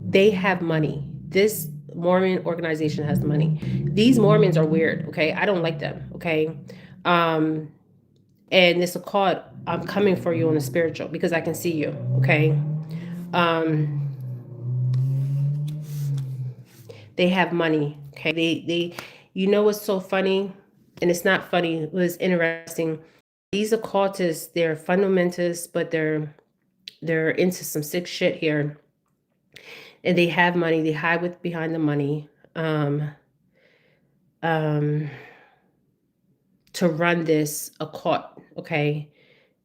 They have money. This Mormon organization has money. These Mormons are weird, okay? I don't like them, okay? Um, and it's a call. I'm coming for you on the spiritual because I can see you, okay? Um, they have money, okay? You know what's so funny? And it's not funny, it was interesting. These occultists, they're fundamentalists, but they're into some sick shit here. And they have money, they hide with behind the money. Um to run this occult, okay?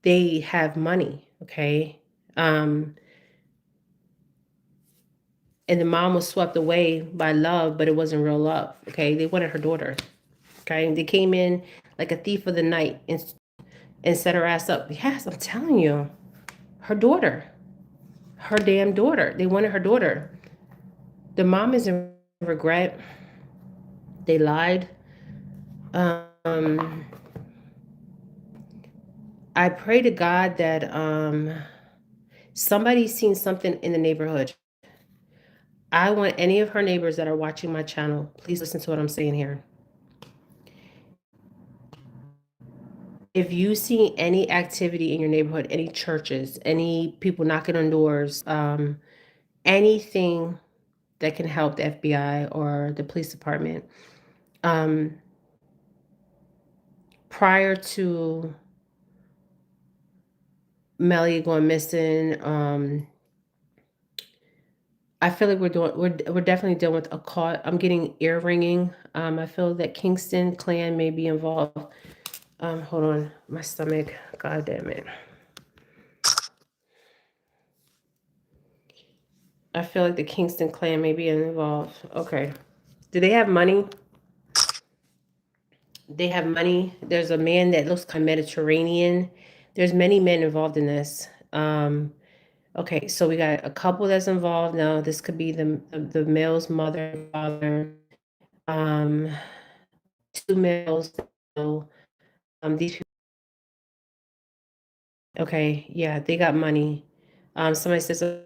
They have money, okay? Um, and the mom was swept away by love, but it wasn't real love, okay? They wanted her daughter, okay? And they came in like a thief of the night and set her ass up. Yes, I'm telling you, her daughter, her damn daughter. They wanted her daughter. The mom is in regret. They lied. Um, I pray to God that somebody's seen something in the neighborhood. I want any of her neighbors that are watching my channel, please listen to what I'm saying here. If you see any activity in your neighborhood, any churches, any people knocking on doors, anything that can help the FBI or the police department, um, prior to Melody going missing, I feel like we're definitely dealing with a cult. I'm getting ear ringing. I feel that Kingston clan may be involved. Hold on, my stomach. God damn it. I feel like the Kingston clan may be involved. Okay. Do they have money? They have money. There's a man that looks kind of Mediterranean. There's many men involved in this. Okay, so we got a couple that's involved now. This could be the male's mother and father. Um, two males. So, these people, okay, yeah, they got money. Somebody says I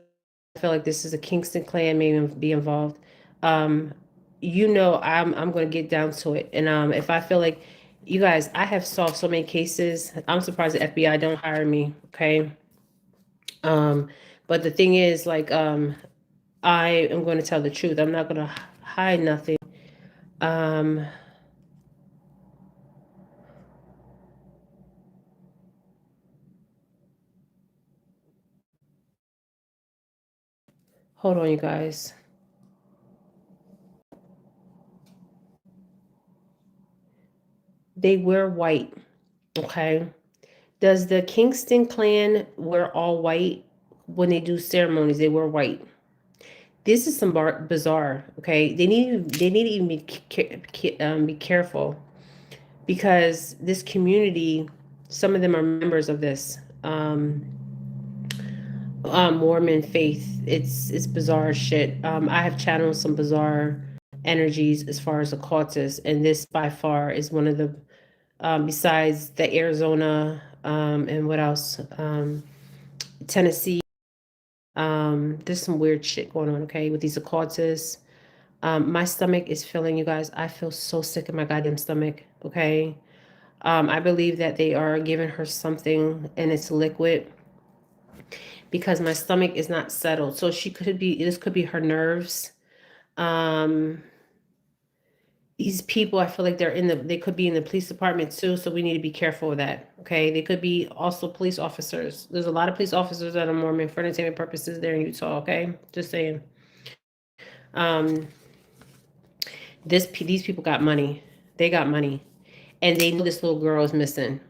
feel like this is a Kingston clan may be involved. Um, I'm going to get down to it, and if I feel like you guys, I have solved so many cases. I'm surprised the FBI don't hire me. Okay, um, but the thing is, like, I am going to tell the truth. I'm not going to hide nothing. Um, Hold on, you guys. They wear white. Okay. Does the Kingston clan wear all white when they do ceremonies? They wear white. This is some bizarre. Okay, they need to even be careful because this community, some of them are members of this Mormon faith. It's bizarre shit. I have channeled some bizarre energies as far as occultists, and this by far is one of the besides the Arizona, and what else? Tennessee. There's some weird shit going on, okay, with these occultists. My stomach is feeling, you guys. I feel so sick in my goddamn stomach, okay? I believe that they are giving her something and it's liquid because my stomach is not settled. So this could be her nerves. Um, these people, I feel like they could be in the police department too. So we need to be careful with that. Okay. They could be also police officers. There's a lot of police officers that are Mormon for entertainment purposes there in Utah. Okay. Just saying. Um, these people got money. They got money. And they know this little girl is missing.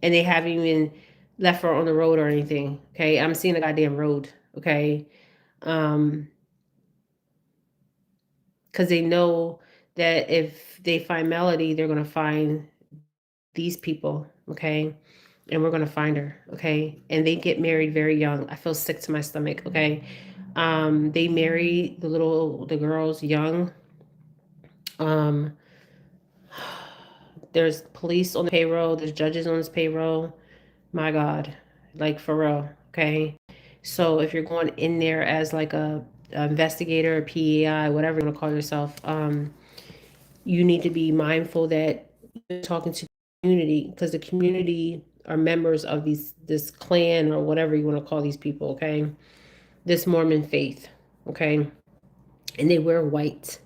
And they haven't even left her on the road or anything. Okay. I'm seeing a goddamn road. Okay. Um, because they know that if they find Melodee, they're going to find these people. Okay. And we're going to find her. Okay. And they get married very young. I feel sick to my stomach. Okay. They marry the girls young. Um, there's police on the payroll. There's judges on this payroll. My God, like for real. Okay. So if you're going in there as like a investigator, a PEI, whatever you want to call yourself, you need to be mindful that you're talking to the community because the community are members of this clan or whatever you want to call these people. Okay. This Mormon faith. Okay. And they wear white.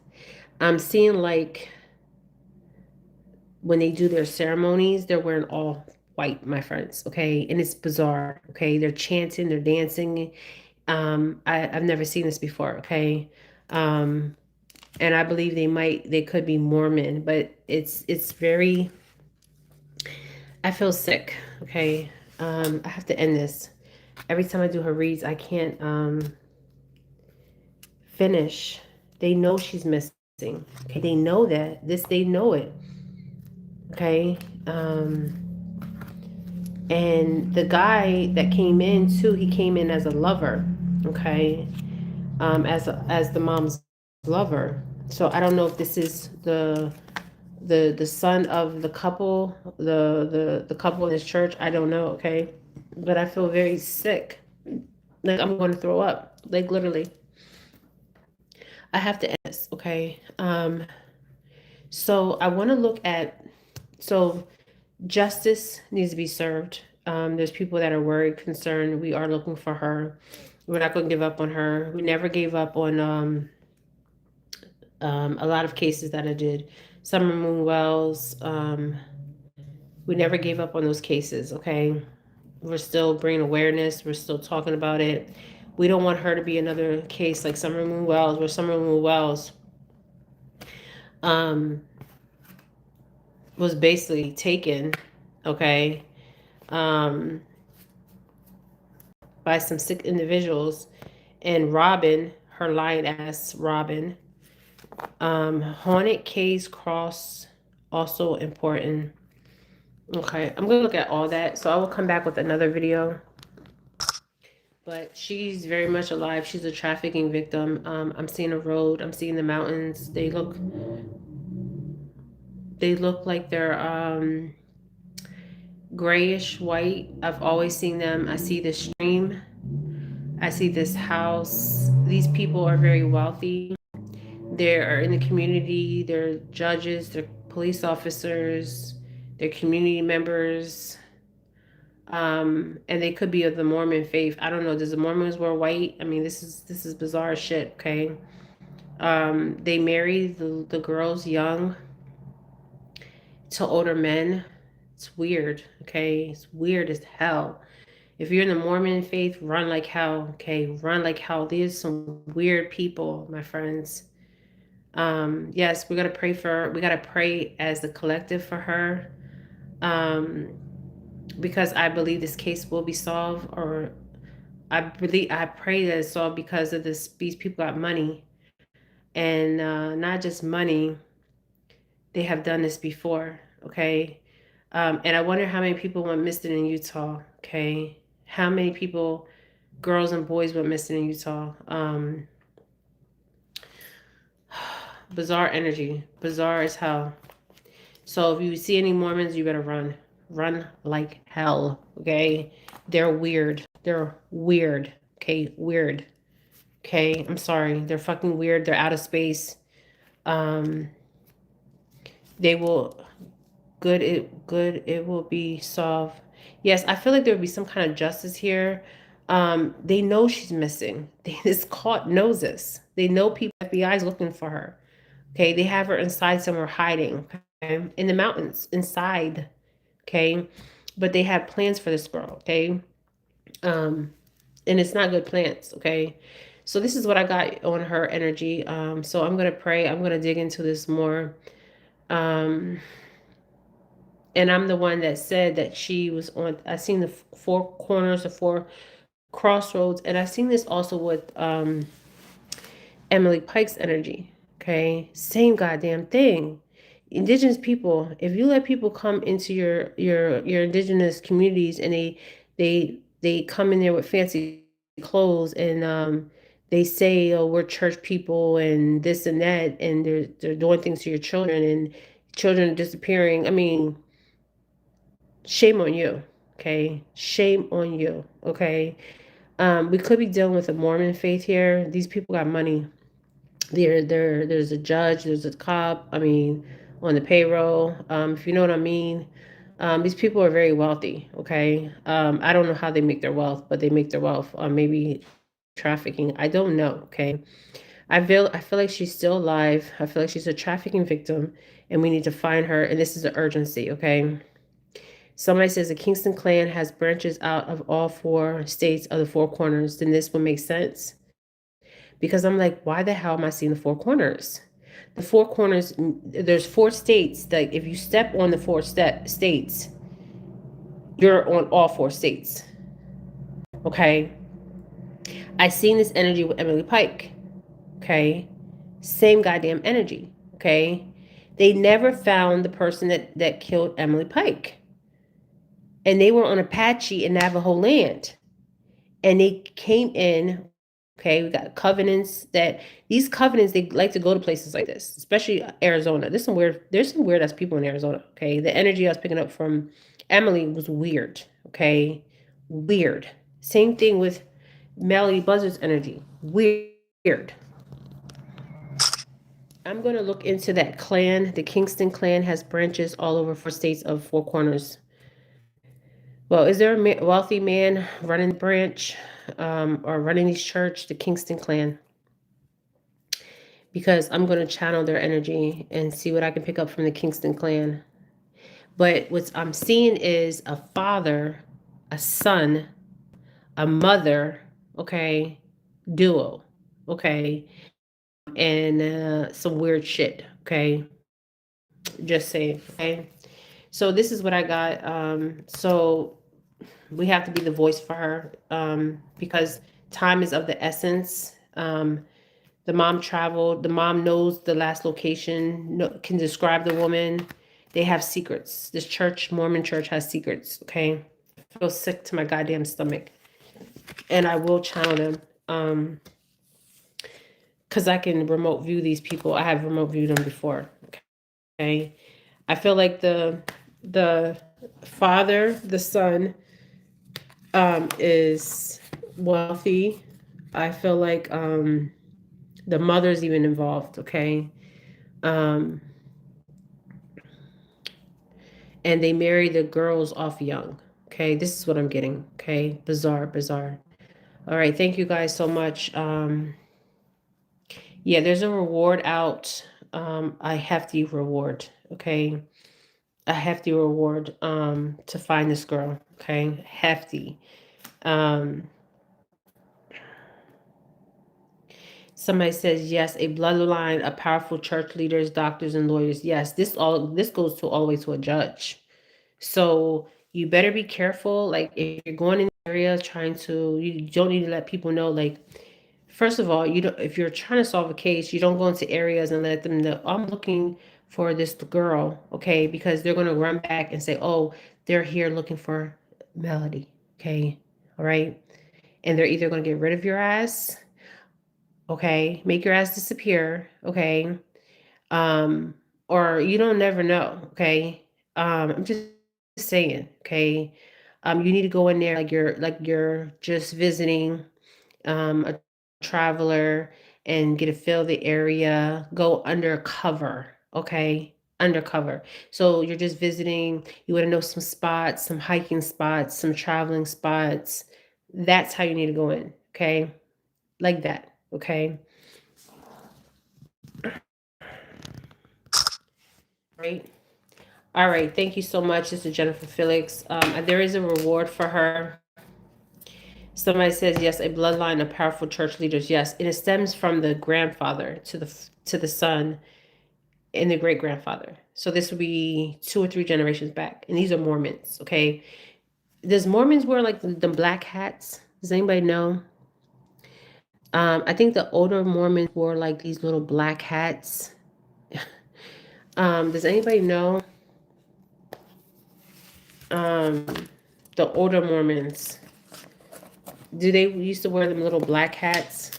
I'm seeing like when they do their ceremonies, they're wearing all white, my friends. Okay. And it's bizarre. Okay. They're chanting, they're dancing. I've never seen this before. Okay. Um, and I believe they could be Mormon, but it's very, I feel sick. Okay. I have to end this. Every time I do her reads, I can't finish. They know she's missing. Okay. They know that. They know it. Okay. And the guy that came in too, he came in as a lover. Okay. As the mom's lover. So I don't know if this is the son of the couple, the couple in this church. I don't know. Okay. But I feel very sick. Like I'm going to throw up. Like literally. I have to end this. Okay. So I want to look at, so justice needs to be served. There's people that are worried, concerned. We are looking for her. We're not going to give up on her. We never gave up on a lot of cases that I did. Summer Moon Wells. We never gave up on those cases. Okay, we're still bringing awareness. We're still talking about it. We don't want her to be another case like Summer Moon Wells, where Summer Moon Wells um, was basically taken. Okay. Um, by some sick individuals, and Robin, her lying ass Robin. Haunted Caves Cross, also important. Okay, I'm gonna look at all that. So I will come back with another video. But she's very much alive. She's a trafficking victim. I'm seeing a road. I'm seeing the mountains. They look like they're grayish white. I've always seen them. I see this stream. I see this house. These people are very wealthy. They are in the community. They're judges. They're police officers. They're community members. And they could be of the Mormon faith. I don't know. Does the Mormons wear white? I mean, this is bizarre shit. Okay. They marry the girls young to older men. It's weird. Okay, it's weird as hell. If you're in the Mormon faith, run like hell. Okay, run like hell. These are some weird people, my friends. Yes, we gotta pray as a collective for her. Um, because I believe this case will be solved, or I pray that it's solved because of these people got money, and not just money. They have done this before. Okay. And I wonder how many people went missing in Utah. Okay. How many people, girls and boys, went missing in Utah? Bizarre energy, bizarre as hell. So if you see any Mormons, you better run. Run like hell, okay? They're weird. They're weird. Okay, weird. Okay, I'm sorry. They're fucking weird. They're out of space. Um, they will it will be solved. Yes, I feel like there would be some kind of justice here. They know she's missing. This court knows this. They know people FBI is looking for her. Okay, they have her inside somewhere hiding, okay, in the mountains, inside, okay? But they have plans for this girl, okay? Um, and it's not good plans, okay? So this is what I got on her energy. So I'm gonna pray. I'm gonna dig into this more. Um, and I'm the one that said that she was on. I seen the four corners, the four crossroads, and I seen this also with Emily Pike's energy. Okay, same goddamn thing. Indigenous people. If you let people come into your indigenous communities and they come in there with fancy clothes and they say, oh, we're church people and this and that, and they're doing things to your children and children are disappearing. I mean, shame on you. Okay, shame on you. Okay, we could be dealing with a Mormon faith here. These people got money. There's a judge, there's a cop, I mean, on the payroll, if you know what I mean. These people are very wealthy, okay? I don't know how they make their wealth, but they make their wealth, maybe trafficking. I don't know, okay? I feel like she's still alive. I feel like she's a trafficking victim, and we need to find her, and this is an urgency, okay? Somebody says the Kingston clan has branches out of all four states of the four corners. Then this would make sense because I'm like, why the hell am I seeing the four corners? The four corners, there's four states. Like if you step on the states, you're on all four states. Okay. I seen this energy with Emily Pike. Okay. Same goddamn energy. Okay. They never found the person that killed Emily Pike. And they were on Apache and Navajo land. And they came in. Okay, we got covenants that these covenants they like to go to places like this, especially Arizona. There's some weird ass people in Arizona. Okay, the energy I was picking up from Emily was weird. Okay, weird. Same thing with Melodee Buzzard's energy. Weird. I'm gonna look into that clan. The Kingston clan has branches all over four states of four corners. Well, is there a wealthy man running the branch or running this church? The Kingston clan, because I'm going to channel their energy and see what I can pick up from the Kingston clan. But what I'm seeing is a father, a son, a mother, okay, duo, okay, and some weird shit, okay. Just saying, okay. So this is what I got. So we have to be the voice for her because time is of the essence. The mom traveled. The mom knows the last location, can describe the woman. They have secrets. This church, Mormon church, has secrets. Okay. I feel sick to my goddamn stomach. And I will channel them. Because I can remote view these people. I have remote viewed them before. Okay. I feel like the father, the son, is wealthy. I feel like the mother's even involved. Okay. Um, and they marry the girls off young. Okay, this is what I'm getting. Okay, bizarre, bizarre. All right, thank you guys so much. Yeah, there's a reward out. A hefty reward. Okay, a hefty reward. To find this girl. Okay, hefty. Um, Somebody says yes, a bloodline, a powerful church leaders, doctors, and lawyers. Yes, this goes to all the way to a judge. So you better be careful. Like if you're going in the area trying to, you don't need to let people know. Like first of all, you don't. If you're trying to solve a case, you don't go into areas and let them know. I'm looking for this girl, okay? Because they're gonna run back and say, oh, they're here looking for Melodee, okay? All right, and they're either gonna get rid of your ass, okay, make your ass disappear, okay, um, or you don't never know, okay? I'm just saying, okay? You need to go in there like you're just visiting, a traveler, and get to feel the area. Go undercover, okay? Undercover. So you're just visiting. You want to know some spots, some hiking spots, some traveling spots. That's how you need to go in, okay? Like that, okay? Right. All right. Thank you so much. This is Jennifer Felix. There is a reward for her. Somebody says yes, a bloodline of powerful church leaders. Yes, and it stems from the grandfather to the son and the great grandfather. So this would be 2 or 3 generations back, and these are Mormons. Okay, does Mormons wear like the black hats? Does anybody know? I think the older Mormons wore like these little black hats. Does anybody know? Um, the older Mormons, do they used to wear them little black hats?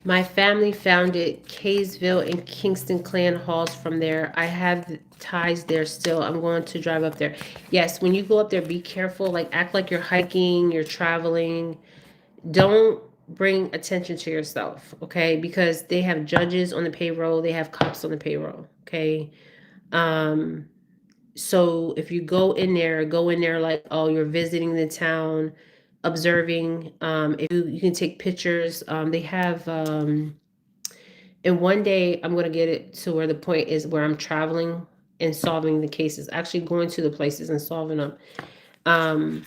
My family founded Kaysville and Kingston clan halls from there. I have ties there still. I'm going to drive up there. Yes, when you go up there, be careful. Like, act like you're hiking, you're traveling. Don't bring attention to yourself, okay? Because they have judges on the payroll, they have cops on the payroll, okay? Um, so if you go in there like, oh, you're visiting the town, observing. If you can take pictures. They have and one day I'm gonna get it to where the point is where I'm traveling and solving the cases, actually going to the places and solving them. Um,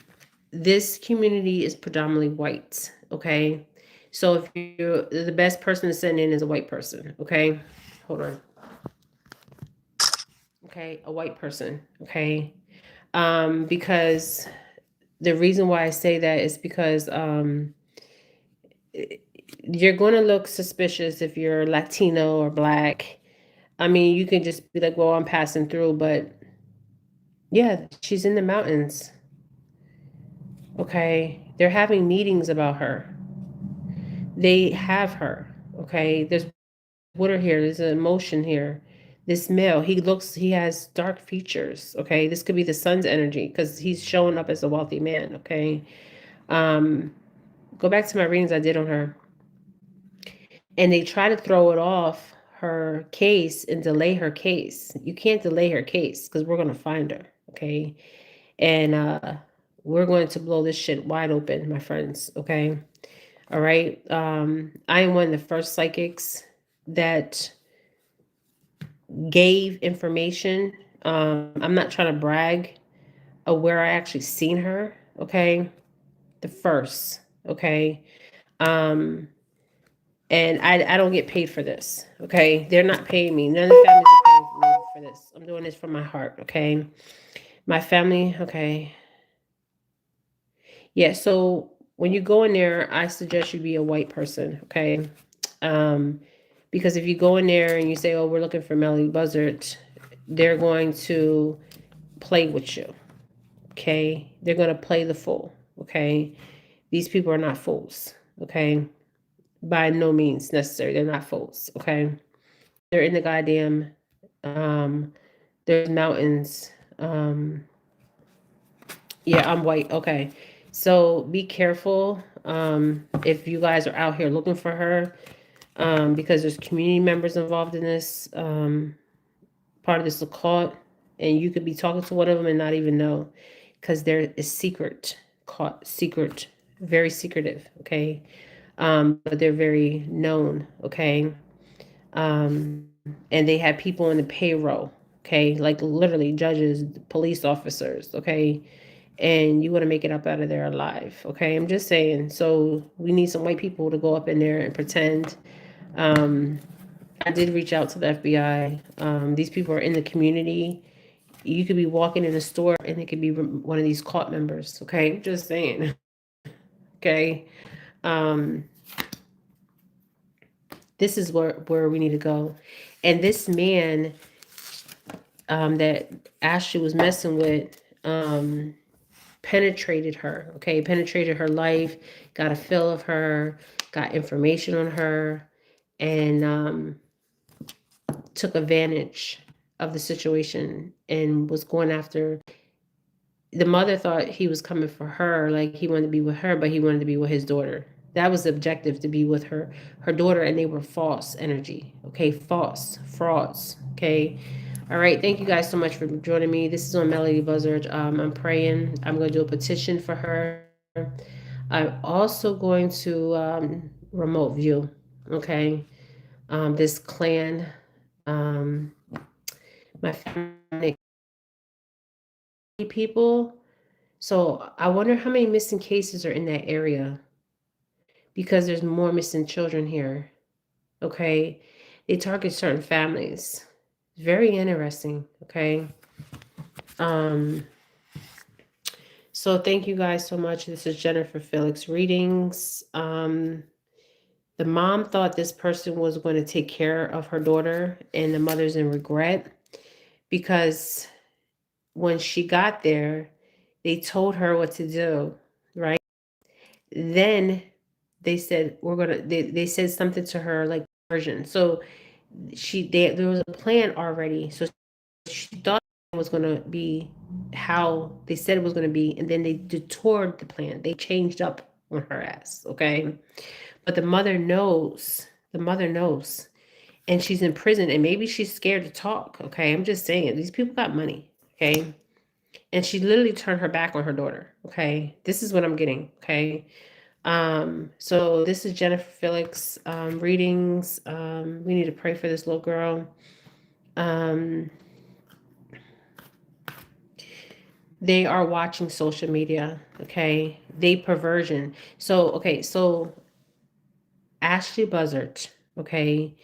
this community is predominantly white. Okay, so if you're the best person to send in is a white person. Okay, hold on. Okay, a white person. Okay, because the reason why I say that is because you're going to look suspicious if you're Latino or black. I mean, you can just be like, well, I'm passing through, but yeah, she's in the mountains. Okay. They're having meetings about her. They have her. Okay. There's water here. There's an emotion here. This male, he has dark features. Okay. This could be the sun's energy because he's showing up as a wealthy man. Okay. Um, go back to my readings I did on her. And they try to throw it off her case and delay her case. You can't delay her case because we're going to find her. Okay. And we're going to blow this shit wide open, my friends. Okay. All right. I am one of the first psychics that gave information. I'm not trying to brag of where I actually seen her. Okay. The first. Okay. Um, and I don't get paid for this. Okay. They're not paying me. None of the families are paying for me for this. I'm doing this from my heart. Okay. My family. Okay. Yeah, so when you go in there, I suggest you be a white person, okay? Um, because if you go in there and you say, "Oh, we're looking for Melodee Buzzard," they're going to play with you, okay? They're going to play the fool, okay? These people are not fools, okay? By no means necessary. They're not fools, okay? They're in the goddamn there's mountains. Yeah, I'm white. Okay. So be careful if you guys are out here looking for her because there's community members involved in this part of this occult, and you could be talking to one of them and not even know because there is secret, caught secret, very secretive. Okay. But they're very known. Okay. And they have people on the payroll. Okay. Like literally judges, police officers. Okay, and you want to make it up out of there alive. Okay, I'm just saying. So we need some white people to go up in there and pretend. Um, I did reach out to the FBI. These people are in the community. You could be walking in a store and it could be one of these cult members. Okay, I'm just saying. Okay, um, this is where we need to go. And this man that Ashley was messing with. Penetrated her, penetrated her life, got a feel of her, got information on her, and took advantage of the situation and was going after. The mother thought he was coming for her, like he wanted to be with her, but he wanted to be with his daughter. That was the objective, to be with her daughter, and they were false energy. Okay, false frauds. Okay. All right. Thank you guys so much for joining me. This is on Melodee Buzzard. I'm praying. I'm going to do a petition for her. I'm also going to remote view. Okay. This clan, um, my family people. So I wonder how many missing cases are in that area, because there's more missing children here. Okay. They target certain families. Very interesting. Okay. Um, so thank you guys so much. This is Jennifer Felix readings. The mom thought this person was going to take care of her daughter, and the mother's in regret because when she got there, they told her what to do, right? Then they said, they said something to her like version. So there was a plan already. So she thought it was going to be how they said it was going to be, and then they detoured the plan. They changed up on her ass, okay? But the mother knows. The mother knows. And she's in prison, and maybe she's scared to talk, okay? I'm just saying, these people got money, okay? And she literally turned her back on her daughter, okay? This is what I'm getting, okay? So this is Jennifer Felix readings. We need to pray for this little girl. They are watching social media, okay? They perversion. So Ashley Buzzard, okay?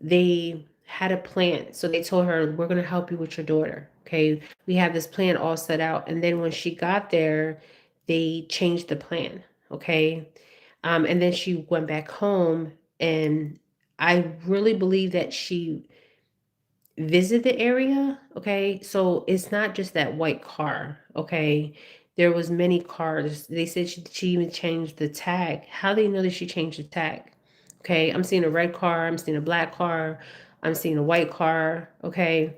They had a plan. So they told her, we're going to help you with your daughter, okay? We have this plan all set out. And then when she got there, they changed the plan, okay? And then she went back home, and I really believe that she visit the area. Okay, so it's not just that white car. Okay, there was many cars. They said she even changed the tag. How do you know that she changed the tag? Okay, I'm seeing a red car, I'm seeing a black car, I'm seeing a white car. Okay,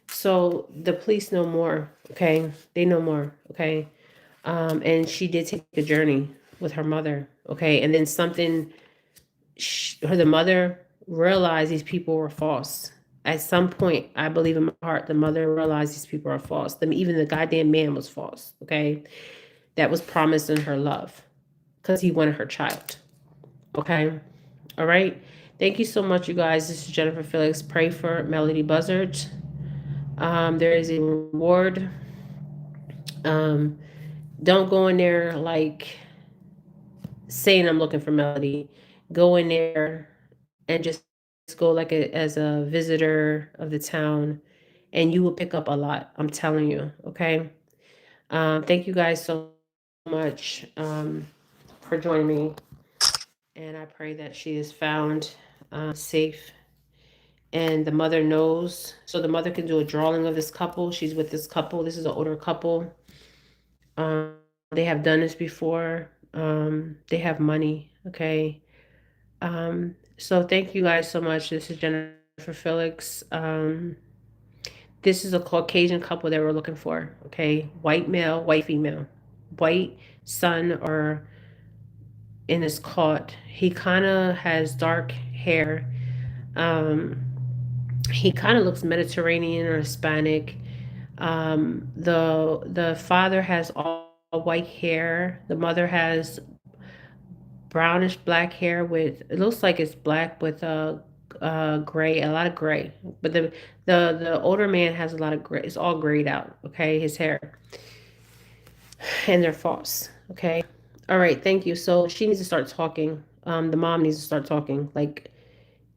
so the police know more. Okay, they know more. Okay, and she did take a journey with her mother. Okay, and then something, the mother realized these people were false. At some point, I believe in my heart, the mother realized these people are false. Even the goddamn man was false, okay? That was promised in her love because he wanted her child, okay? All right? Thank you so much, you guys. This is Jennifer Felix. Pray for Melodee Buzzard. There is a reward. Don't go in there like saying I'm looking for Melodee. Go in there and just go like as a visitor of the town, and you will pick up a lot. I'm telling you. Okay. Thank you guys so much for joining me, and I pray that she is found safe. And the mother knows, so the mother can do a drawing of this couple. She's with this couple. This is an older couple. They have done this before. They have money. Okay. So thank you guys so much. This is Jennifer Felix. This is a Caucasian couple that we're looking for. Okay. White male, white female, white son, or in his caught. He kind of has dark hair. Um, he kind of looks Mediterranean or Hispanic. The father has all white hair. The mother has brownish black hair with, it looks like it's black with gray, a lot of gray. But the older man has a lot of gray. It's all grayed out. Okay, his hair, and they're false. Okay, all right. Thank you. So she needs to start talking. The mom needs to start talking. Like,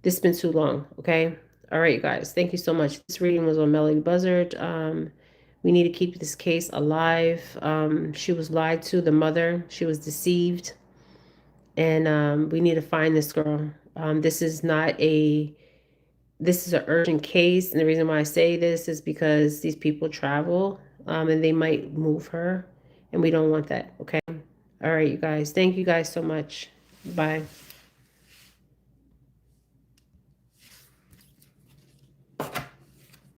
this has been too long. Okay. All right, you guys. Thank you so much. This reading was on Melodee Buzzard. We need to keep this case alive. She was lied to. The mother. She was deceived. And we need to find this girl. This is not a, this is an urgent case, and the reason why I say this is because these people travel, and they might move her, and we don't want that. Okay. All right, you guys. Thank you guys so much. Bye.